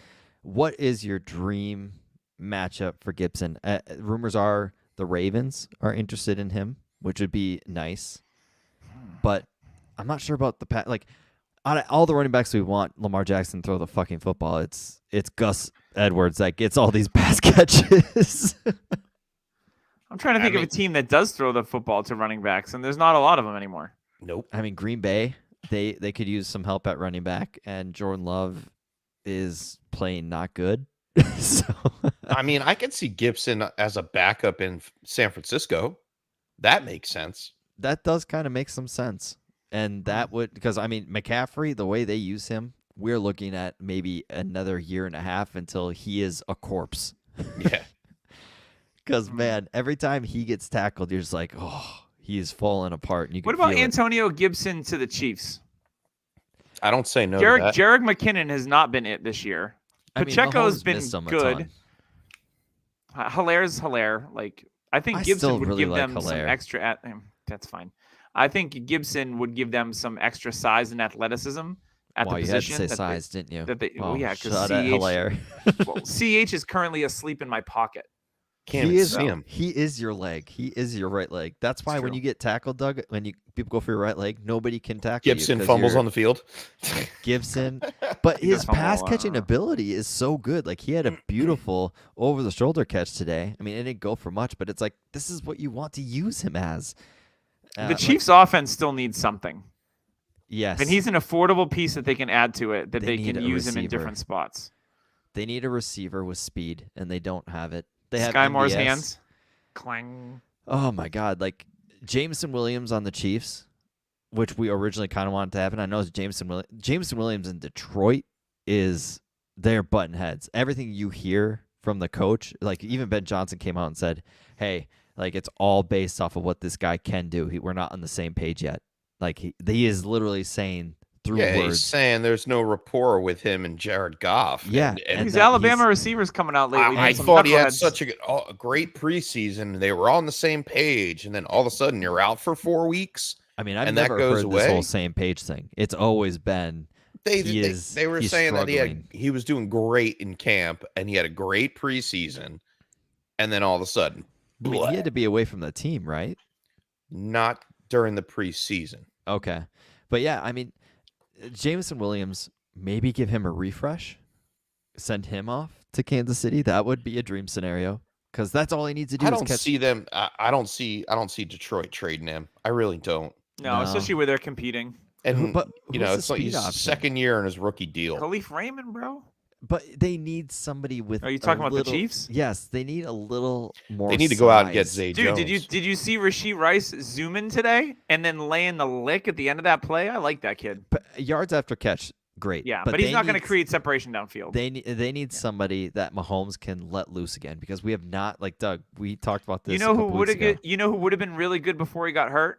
What is your dream matchup for Gibson? Rumors are the Ravens are interested in him, which would be nice. But I'm not sure about the like out of all the running backs we want, Lamar Jackson throw the fucking football. It's Gus Edwards that gets all these pass catches. I'm trying to think of a team that does throw the football to running backs, and there's not a lot of them anymore. Nope. I mean, Green Bay, they could use some help at running back, and Jordan Love is playing not good. So I mean, I could see Gibson as a backup in San Francisco. That makes sense. that does kind of make some sense. And that would, because I mean, McCaffrey, the way they use him, we're looking at maybe another year and a half until he is a corpse. Yeah. Because, man, every time he gets tackled, you're just like, oh, he is falling apart. And you can What about feel it. Antonio Gibson to the Chiefs? I don't say no to Jarek that. McKinnon has not been it this year. I mean, Pacheco's Mahomes been missed him a good. ton. Hilaire's Hilaire. Like I think I Gibson still would really give like them some Hilaire. extra. That's fine. I think Gibson would give them some extra size and athleticism at Wow, the you had to position. say that size, didn't you? well, yeah, because shut at Hilaire. CH is currently asleep in my pocket. Can't he even is see him. He is your leg. He is your right leg. That's why when true. you get tackled, Doug, when people go for your right leg, nobody can tackle you. Gibson 'cause fumbles you're on the field. Gibson, but He does his fumble a pass lot, catching huh? ability is so good. Like he had a beautiful over the shoulder catch today. I mean, it didn't go for much, but it's like this is what you want to use him as. The Chiefs' offense still needs something, yes, and he's an affordable piece that they can add to it. That They they need can a use him in receiver. different spots. they need a receiver with speed, and they don't have it. They have Sky Moore's MVS. hands. Clang. Oh my God! Like Jameson Williams on the Chiefs, which we originally kind of wanted to happen. I know Jameson Williams in Detroit is they're button heads. Everything you hear from the coach, like even Ben Johnson came out and said, "Hey, like it's all based off of what this guy can do. We're not on the same page yet." Like he is literally saying through Yeah, he's words. saying there's no rapport with him and Jared Goff. Yeah, and These that Alabama he's- receivers coming out lately. I with some thought he had knuckleheads. such a great preseason. They were on the same page, and then all of a sudden you're out for 4 weeks. I mean, I've and that never goes heard this whole away? same page thing. It's always been They He were he's saying that struggling. he was doing great in camp, and he had a great preseason, and then all of a sudden, I mean, bleh, he had to be away from the team, right? not during the preseason. Okay. But yeah, I mean, Jameson Williams, maybe give him a refresh, send him off to Kansas City. That would be a dream scenario because that's all he needs to do I is don't catch. see them. I don't see Detroit trading him. I really don't. No, No. especially where they're competing. And but you who's know, the it's like speed his option? second year in his rookie deal. Khalif Raymond, bro. But they need somebody with. Are you a talking about the little- Chiefs? Yes, they need a little more. They need to go out and get size. Zay Dude, Jones. did you see Rashee Rice zoom in today and then laying the lick at the end of that play? I like that kid. But yards after catch, great. Yeah, but he's they not going to need- create separation downfield. They need somebody that Mahomes can let loose again because we have not like Doug. We talked about this. You know a who couple would weeks have ago. you know who would have been really good before he got hurt?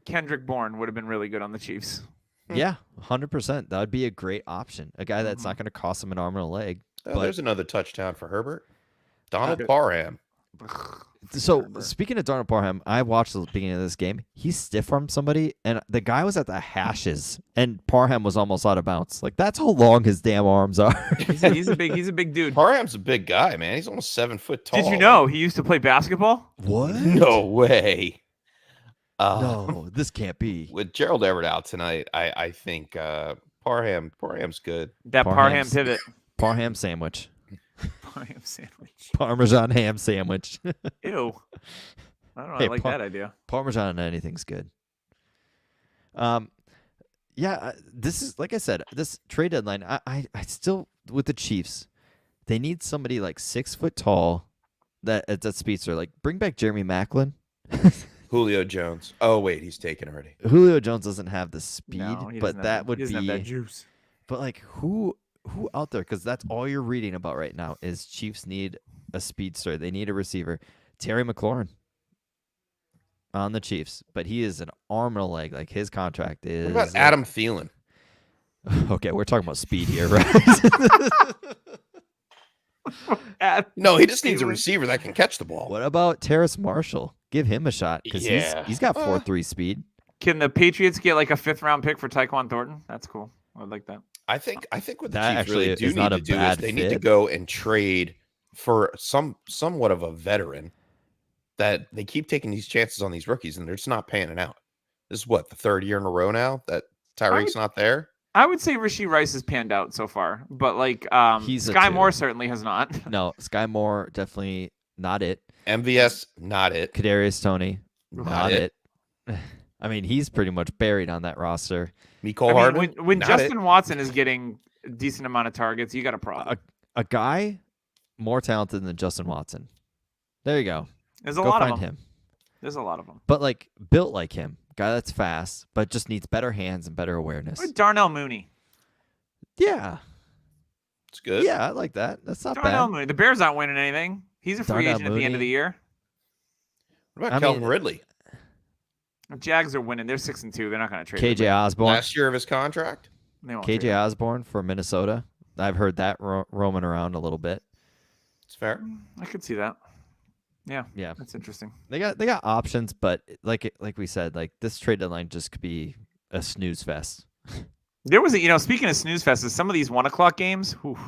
Kendrick Bourne would have been really good on the Chiefs. Yeah, 100%. That would be a great option. A guy that's Mm-hmm. not going to cost him an arm and a leg. Oh, but- there's another touchdown for Herbert. Donald Good. Parham. So Herbert. speaking of Darnell Parham, I watched the beginning of this game. He stiff armed somebody, and the guy was at the hashes, and Parham was almost out of bounds. Like that's how long his damn arms are. he's a big dude. Parham's a big guy, man. He's almost 7 foot tall. Did you know he used to play basketball? What? No way. No, this can't be. With Gerald Everett out tonight, I think Parham's good. That Parham Parham's- pivot. Parham sandwich, Parham sandwich. Parmesan ham sandwich. Ew. I don't know. Hey, I like Par- that idea. Parmesan on anything's good. Yeah, this is like I said, this trade deadline. I still with the Chiefs, they need somebody like 6 foot tall that speedster. Like bring back Jeremy Maclin. Julio Jones. Oh wait, he's taken already. Julio Jones doesn't have the speed, No, he but doesn't have that would he doesn't have that be. juice. But like who out there? Because that's all you're reading about right now is Chiefs need a speedster. They need a receiver. Terry McLaurin on the Chiefs, but he is an arm and a leg. Like his contract is. What about Adam Thielen? Okay, we're talking about speed here, right? No, he just needs a Thielen. receiver that can catch the ball. What about Terrace Marshall? Give him a shot because Yeah. he's got 4.3 speed. Can the Patriots get like a 5th round pick for Tyquan Thornton? That's cool. I'd like that. I think what the That Chiefs actually really do is need not to a do is bad they need to fit. go and trade for somewhat of a veteran that they keep taking these chances on these rookies and they're just not panning out. This is what, the 3rd year in a row now that Tyreek's not there? I would say Rashee Rice has panned out so far, but like He's a Sky 2. Moore certainly has not. No, Sky Moore definitely not it. MVS, not it. Kadarius Tony, Not not it. it. I mean, he's pretty much buried on that roster. Mecole I mean, Hardman, when not Justin it. Watson is getting a decent amount of targets, you got a problem. A guy more talented than Justin Watson. There you go. There's a Go lot of find them. him. There's a lot of them. But like built like him, guy that's fast, but just needs better hands and better awareness. Or Darnell Mooney. Yeah, It's good. yeah, I like that. That's not Darnell bad. Mooney. The Bears aren't winning anything. He's a free Darnell agent at the end of the Mooney. year. What about I Calvin mean, Ridley? The Jags are winning. They're 6-2. They're not going to trade. KJ Osborne. Last year of his contract? They won't trade KJ him. Osborne for Minnesota. I've heard that roaming around a little bit. It's fair. I could see that. Yeah, Yeah, that's interesting. they got options, but like we said, like this trade deadline just could be a snooze fest. There was speaking of snooze fests, some of these 1 o'clock games. Whew,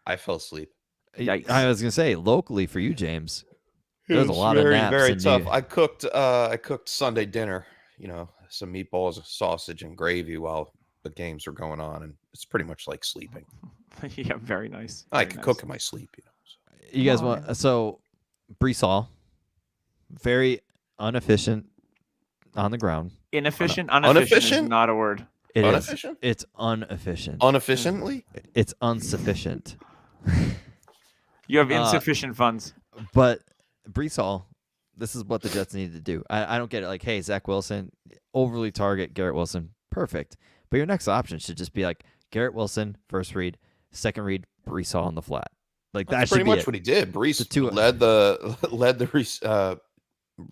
I fell asleep. Yikes. I was gonna say locally for you, James. There's a It's lot of very, naps very in tough. you. I cooked Sunday dinner, some meatballs, sausage, and gravy while the games were going on, and it's pretty much like sleeping. Yeah, very nice. I Very can nice. cook in my sleep, so. You guys Come on. want so Brees Hall, very inefficient on the ground. Inefficient, inefficient is Inefficient? not a word. It is. Inefficient? It's inefficient. Unefficiently? It's insufficient. You have Uh, insufficient funds. But Brees Hall, this is what the Jets need to do. I don't get it. Like, hey, Zach Wilson, overly target Garrett Wilson, perfect. But your next option should just be like Garrett Wilson, first read, second read, Brees Hall on the flat. Like that That's should pretty be much it. what he did. Brees The two-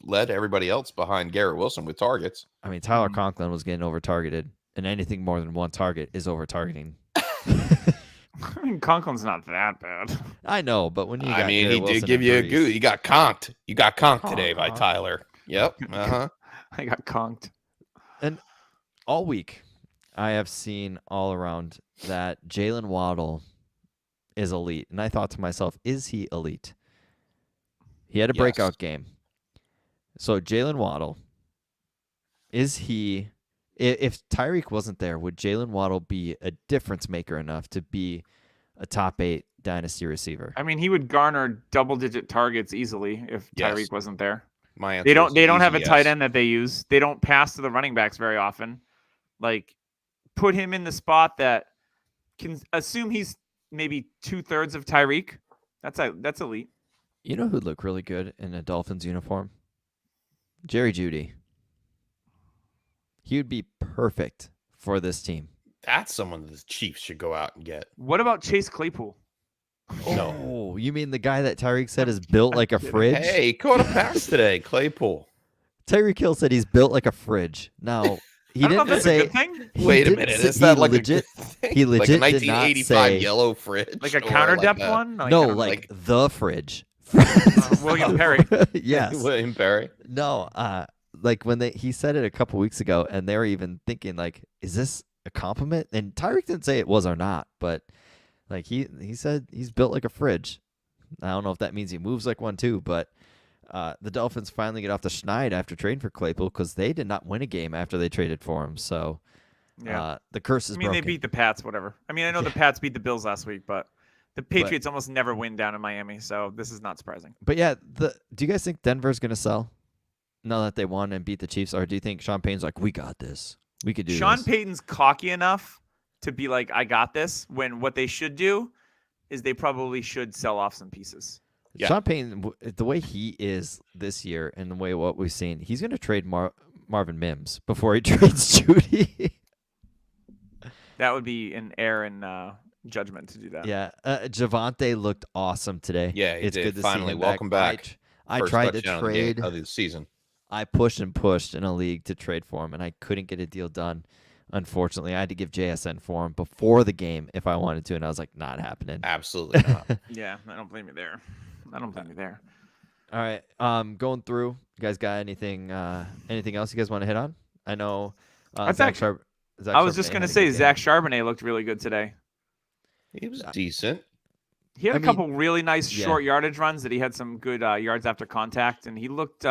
led everybody else behind Garrett Wilson with targets. I mean, Tyler Conklin was getting over targeted, and anything more than one target is over targeting. I mean, Conklin's not that bad. I know, but when you got I mean, Garrett he Wilson did give and you a Brees- good. You got conked. You got conked today by Aw. Tyler. Yep. Uh-huh. I got conked. all week, I have seen all around that Jalen Waddle is elite. And I thought to myself, is he elite? He had a Yes. breakout game. So Jalen Waddle, is he, if Tyreek wasn't there, would Jalen Waddle be a difference maker enough to be a top 8 dynasty receiver? I mean, he would garner double-digit targets easily if Yes. Tyreek wasn't there. My answer. They don't. is They don't have a easy tight yes. end that they use. They don't pass to the running backs very often. Like, put him in the spot that can assume he's maybe 2/3 of Tyreek. That's elite. You know who'd look really good in a Dolphins uniform? Jerry Jeudy. He would be perfect for this team. That's someone the Chiefs should go out and get. What about Chase Claypool? No. Oh, you mean the guy that Tyreek said is built like a fridge? Hey, he caught a pass today, Claypool. Tyreek Hill said he's built like a fridge. Now, he I don't know if didn't that's a say. good thing. he Wait a didn't minute. say- Is that he like legit? a good thing? he like a legit did not 1985 say- yellow fridge? Like a or counter like depth a- one? Like, I No, don't know. like the fridge. William Perry. Yes. William Perry. No. Like when he said it a couple weeks ago, and they were even thinking like, is this a compliment? And Tyreek didn't say it was or not, but like he said he's built like a fridge. I don't know if that means he moves like one too, but the Dolphins finally get off the schneid after trading for Claypool because they did not win a game after they traded for him. So Yeah. the curse is I mean, broken. they beat the Pats, whatever. I mean, I know the Pats beat the Bills last week, but the Patriots almost never win down in Miami, so this is not surprising. But yeah, do you guys think Denver's gonna sell now that they won and beat the Chiefs, or do you think Sean Payne's like, we got this, we could do Sean this? Payton's cocky enough to be like, I got this, when what they should do is they probably should sell off some pieces. Yeah. Sean Payne, the way he is this year and the way what we've seen, he's gonna trade Marvin Mims before he trades Judy. That would be an error in judgment to do that. Yeah, Javante looked awesome today. Yeah, he it's did. good to Finally, see him welcome back. I First tried to touchdown of the game- trade. of the season. I pushed and pushed in a league to trade for him, and I couldn't get a deal done. Unfortunately, I had to give JSN for him before the game if I wanted to, and I was like, not happening. Absolutely not. Yeah, I don't blame you there. I don't blame you there. All right, going through. You guys got anything else you guys want to hit on? I know. That's Zach actually- Zach I was Charbonnet just going to had a say good game. Zach Charbonnet looked really good today. He was decent. He had I a mean, couple really nice yeah. short yardage runs that he had some good yards after contact, and he looked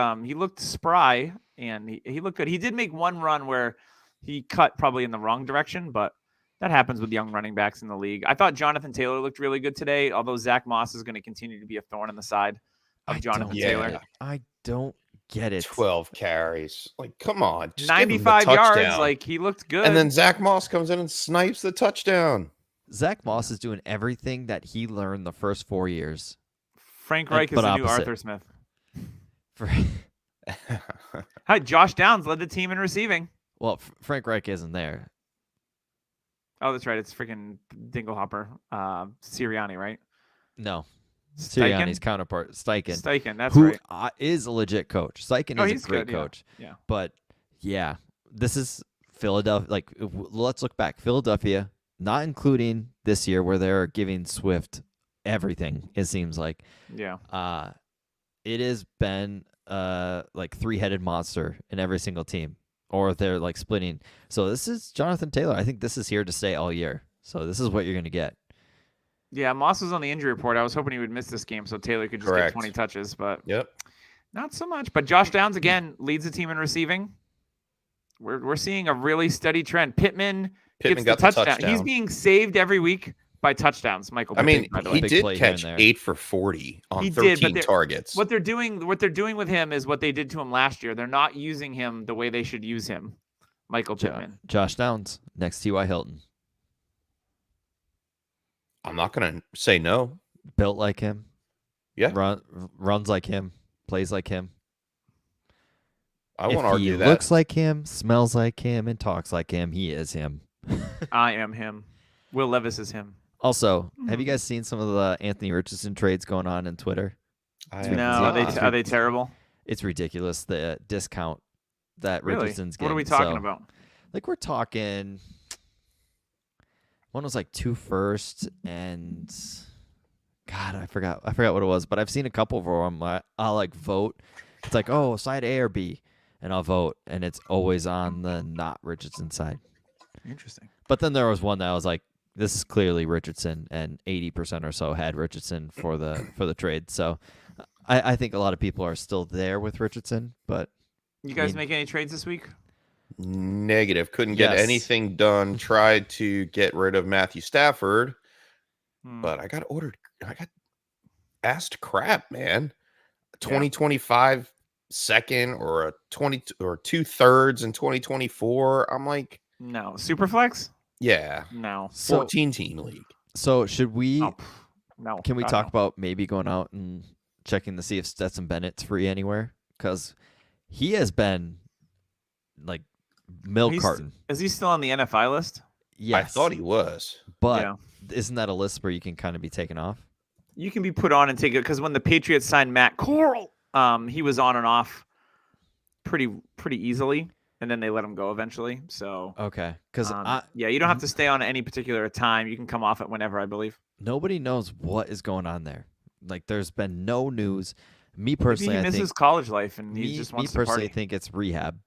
spry and he looked good. He did make one run where he cut probably in the wrong direction, but that happens with young running backs in the league. I thought Jonathan Taylor looked really good today, although Zach Moss is going to continue to be a thorn in the side of Jonathan don't- Taylor. Yeah. I don't get it. 12 carries. Like, come on. Just give him the 95 yards, touchdown. like he looked good. And then Zach Moss comes in and snipes the touchdown. Zach Moss is doing everything that he learned the first 4 years. Frank Reich is but the new opposite. Arthur Smith. For, Hi, Josh Downs led the team in receiving. well, Frank Reich isn't there. Oh, that's right. It's freaking Dinglehopper, Sirianni, right? No, Steichen? Sirianni's counterpart, Steichen, Steichen, that's who right. is a legit coach. Steichen Oh, is he's a great good, yeah. coach. Yeah. But yeah, this is Philadelphia. Like, let's look back. Philadelphia, not including this year where they're giving Swift everything. It seems like. Yeah. It has been like three-headed monster in every single team, or they're like splitting. So this is Jonathan Taylor. I think this is here to stay all year. So this is what you're going to get. Yeah, Moss was on the injury report. I was hoping he would miss this game so Taylor could just Correct. get 20 touches, but Yep. not so much. But Josh Downs, again, leads the team in receiving. We're seeing a really steady trend. Pittman Pittman gets got the the touchdown. He's touchdown. being saved every week by touchdowns. Michael. I mean, Pittman, by the he way. Big did play here and catch there. 8 for 40 on He did, but 13 targets. What they're doing with him is what they did to him last year. They're not using him the way they should use him. Michael Pittman. Josh Downs next T.Y. Hilton. I'm not going to say no. Built like him. Yeah. Runs like him. Plays like him. I won't If argue he that. looks like him, smells like him, and talks like him, he is him. I am him. Will Levis is him. Also, have you guys seen some of the Anthony Richardson trades going on in Twitter? I It's No, have ridiculous. not. are they terrible? It's ridiculous, the discount that Really? Richardson's What getting. are we talking So, about? Like, we're talking, one was like 2 firsts and God, I forgot what it was, but I've seen a couple of them. I'll like vote. It's like, oh, side A or B, and I'll vote, and it's always on the not Richardson side. Interesting. But then there was one that was like, this is clearly Richardson, and 80% or so had Richardson for the trade. So I think a lot of people are still there with Richardson, but You guys mean- make any trades this week? Negative. Couldn't get Yes. anything done. Tried to get rid of Matthew Stafford, Hmm. but I got asked crap, man. 2025 second or a 20 or 2/3 in 2024. I'm like, No. Superflex? yeah, No. 14 team league. so should we? Oh, no. Can we God, talk no. about maybe going out and checking to see if Stetson Bennett's free anywhere? Because he has been like milk He's- carton. Is he still on the NFI list? Yes, I thought he was. but Yeah. isn't that a list where you can kind of be taken off? You can be put on and take it because when the Patriots signed Matt Corral, he was on and off pretty easily, and then they let him go eventually. So Okay, because yeah, you don't have to stay on at any particular time. You can come off it whenever, I believe. nobody knows what is going on there. Like, there's been no news. Me Maybe personally, he I misses think college life and he me just wants to personally party. think it's rehab.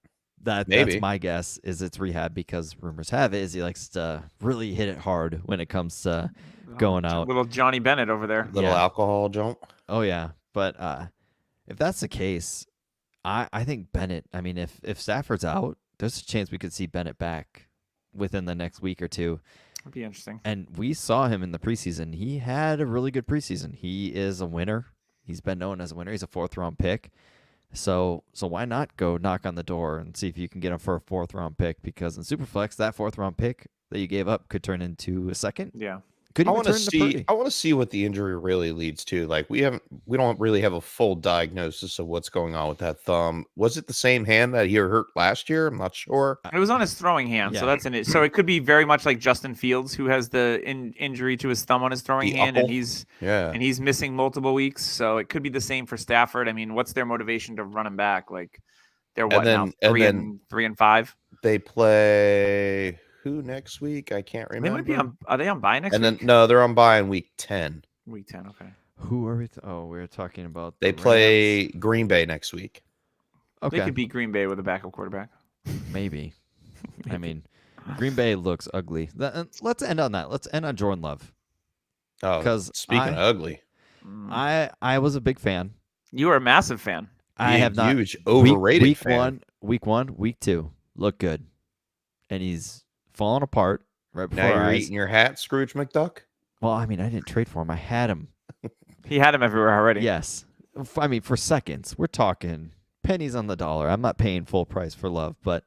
That's Maybe. my guess. Is it's rehab because rumors have it is he likes to really hit it hard when it comes to going out. Little Johnny Bennett over there. Little Yeah. alcohol jump. Oh yeah, but if that's the case, I think Bennett. I mean, if Stafford's out, there's a chance we could see Bennett back within the next week or two. Would be interesting. And we saw him in the preseason. He had a really good preseason. He is a winner. He's been known as a winner. He's a 4th-round pick. So why not go knock on the door and see if you can get him for a 4th-round pick? Because in Superflex, that 4th-round pick that you gave up could turn into a second. Yeah. Could I even want to turn into see. Purdy. I want to see what the injury really leads to. Like we don't really have a full diagnosis of what's going on with that thumb. Was it the same hand that he hurt last year? I'm not sure. It was on his throwing hand, so Yeah. that's in it. So it could be very much like Justin Fields, who has the injury to his thumb on his throwing The hand, upper- and Yeah. he's missing multiple weeks. So it could be the same for Stafford. I mean, what's their motivation to run him back? Like they're what now? then- and 3 then- and 3 and 5. They play who next week? I can't They remember. might be on. Are they on bye next And then week? no, they're on bye in week 10. Week 10. Okay. Who are we? We're talking about. They the play Rams. Green Bay next week. Okay, They could beat Green Bay with a backup quarterback. maybe. I mean, Green Bay looks ugly. Let's end on that. Let's end on Jordan Love. Oh, 'Cause speaking I- of ugly, Mm. I was a big fan. You are a massive fan. I being have not. huge overrated week fan. week one, week 2 look good, and he's falling apart right before Now our you're eyes. eating your hat, Scrooge McDuck. Well, I mean, I didn't trade for him. I had him. He had him everywhere already. Yes. I mean, for seconds. We're talking pennies on the dollar. I'm not paying full price for love, but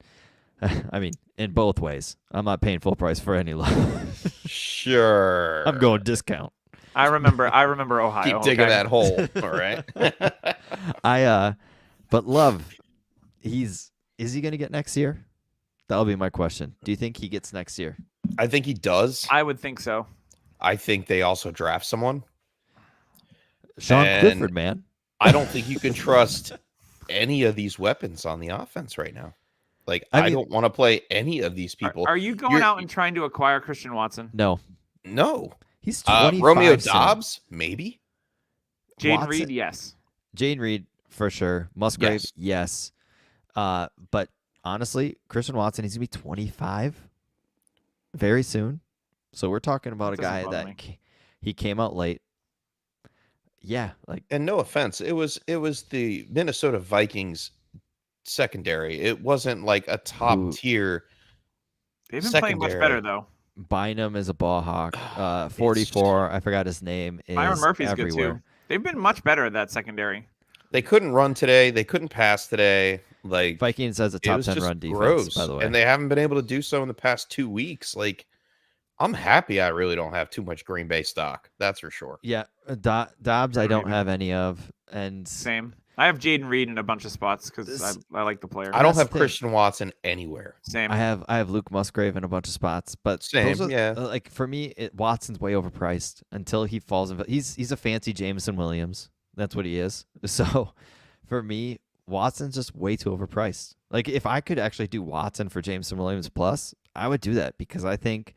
I mean, in both ways. I'm not paying full price for any love. Sure. I'm going discount. I remember Ohio. Keep digging okay? that hole. All right. But Love, is he going to get next year? That'll be my question. Do you think he gets next year? I think he does. I would think so. I think they also draft someone. Sean And- Clifford, man. I don't think you can trust any of these weapons on the offense right now. Like, I I mean- don't want to play any of these people. Are you going You're- out and trying to acquire Christian Watson? No. No. He's 25 Romeo soon. Dobbs, maybe. Jaden Watson- Reed, yes. Jane Reed, for sure. Musgrave, yes. But honestly, Christian Watson, he's going to be 25 very soon. So we're talking about a That doesn't guy bother that he came out late. Yeah, like And no offense, it was the Minnesota Vikings secondary. It wasn't like a top Who- tier. They've been playing much Secondary. better though. Bynum is a ball hawk. It's 44, I forgot his name, is Byron Murphy's everywhere. good too. They've been much better at that secondary. They couldn't run today. They couldn't pass today. Like Vikings has a it top was 10 just run defense, gross, by the way. and they haven't been able to do so in the past 2 weeks. Like, I'm happy I really don't have too much Green Bay stock. That's for sure. Yeah, Dobbs I don't Maybe. have any of, and Same. I have Jaden Reed in a bunch of spots because This- I like the player. I don't That's have the thing. Christian Watson anywhere. Same. I have Luke Musgrave in a bunch of spots, but Same, those are, yeah. like for me, Watson's way overpriced until he falls in. He's a fancy Jameson Williams. That's what he is. So for me, Watson's just way too overpriced. Like if I could actually do Watson for Jameson Williams plus, I would do that because I think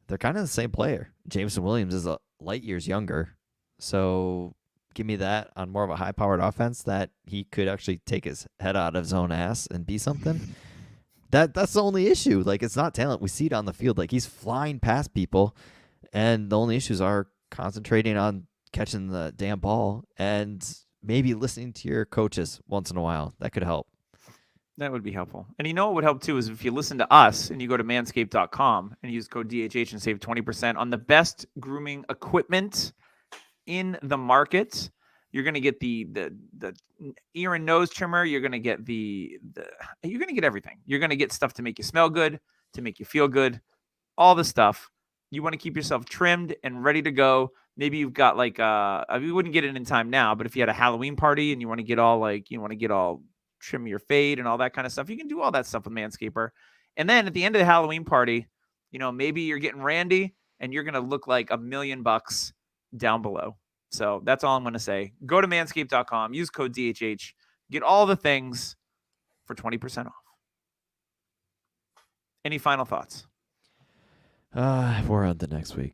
they're kind of the same player. Jameson Williams is a light years younger, so give me that on more of a high-powered offense that he could actually take his head out of his own ass and be something. That's the only issue. Like it's not talent. We see it on the field. Like he's flying past people, and the only issues are concentrating on catching the damn ball and maybe listening to your coaches once in a while. That could help. That would be helpful. And you know what would help too is if you listen to us and you go to manscaped.com and use code DHH and save 20% on the best grooming equipment in the market. You're going to get the ear and nose trimmer. You're going to get you're going to get everything. You're going to get stuff to make you smell good, to make you feel good, all the stuff. You want to keep yourself trimmed and ready to go. Maybe you've got like you wouldn't get it in time now, but if you had a Halloween party and you want to get all trim your fade and all that kind of stuff, you can do all that stuff with Manscaper. And then at the end of the Halloween party, maybe you're getting randy and you're going to look like $1 million down below. So that's all I'm going to say. Go to manscaped.com, use code DHH, get all the things for 20% off. Any final thoughts? We're on to next week.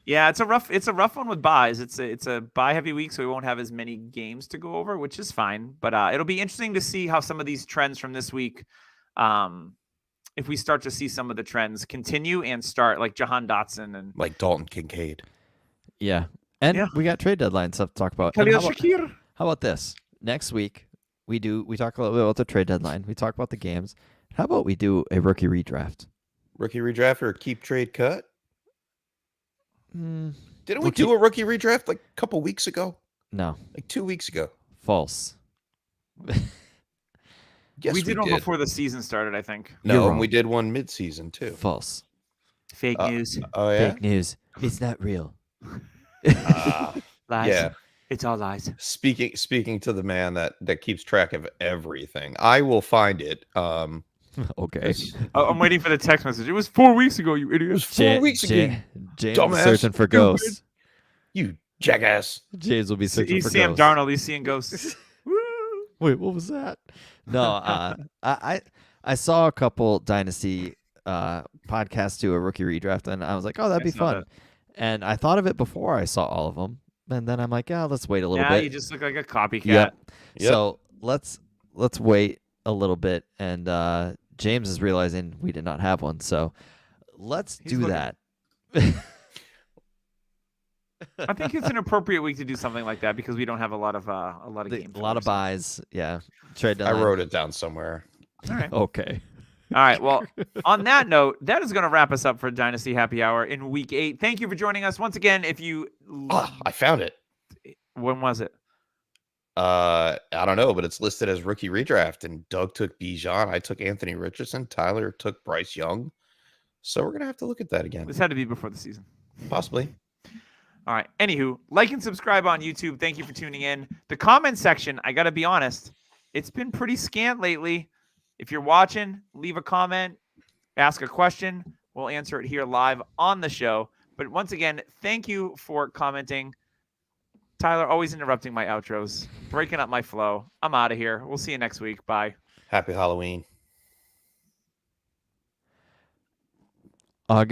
Yeah, it's a rough one with buys. It's a buy heavy week, so we won't have as many games to go over, which is fine. But it'll be interesting to see how some of these trends from this week, if we start to see some of the trends continue and start like Jahan Dotson and Like Dalton Kincaid. Yeah. And Yeah. we got trade deadline stuff to talk about. And Khalil how about- Shakir. How about this? Next week, we talk a little bit about the trade deadline. We talk about the games. How about we do a rookie redraft? Rookie redraft or keep trade cut? Mm, Didn't we Rookie- do a rookie redraft like a couple weeks ago? no, Like 2 weeks ago. false. Yes, we did one before the season started, I think. You're No, wrong. and we did one mid-season too. False. Fake news. Oh yeah. Fake news. It's not real. Lies. Yeah. It's all lies. Speaking to the man that keeps track of everything, I will find it. Okay. Oh, I'm waiting for the text message. It was 4 weeks ago, you It idiot. was 4 weeks ago. James dumbass. is searching for Stupid. ghosts. You jackass. James will be searching He's for Sam ghosts. Darnold. He's seeing ghosts. Woo! Wait, what was that? No, I saw a couple Dynasty podcasts do a rookie redraft, and I was like, oh, that'd I be saw fun. that. And I thought of it before I saw all of them, and then I'm like, yeah, let's wait a little Yeah, bit. you just look like a copycat. Yep. Yep. So let's wait a little bit, and James is realizing we did not have one, so let's He's do looking. that. I think it's an appropriate week to do something like that because we don't have a lot of games. A lot of buys, yeah. Trade I deadline. wrote it down somewhere. All right. Okay. All right. Well, on that note, that is going to wrap us up for Dynasty Happy Hour in Week 8. Thank you for joining us once again. If you, Ah, I found it. when was it? I don't know, but it's listed as rookie redraft, and Doug took Bijan. I took Anthony Richardson. Tyler took Bryce Young. So we're gonna have to look at that again, This had to be before the season. possibly. All right. Anywho, like and subscribe on YouTube. Thank you for tuning in. The comment section, I got to be honest, it's been pretty scant lately. If you're watching, leave a comment, ask a question. We'll answer it here live on the show. But once again, thank you for commenting. Tyler, always interrupting my outros, breaking up my flow. I'm out of here. We'll see you next week. Bye. Happy Halloween.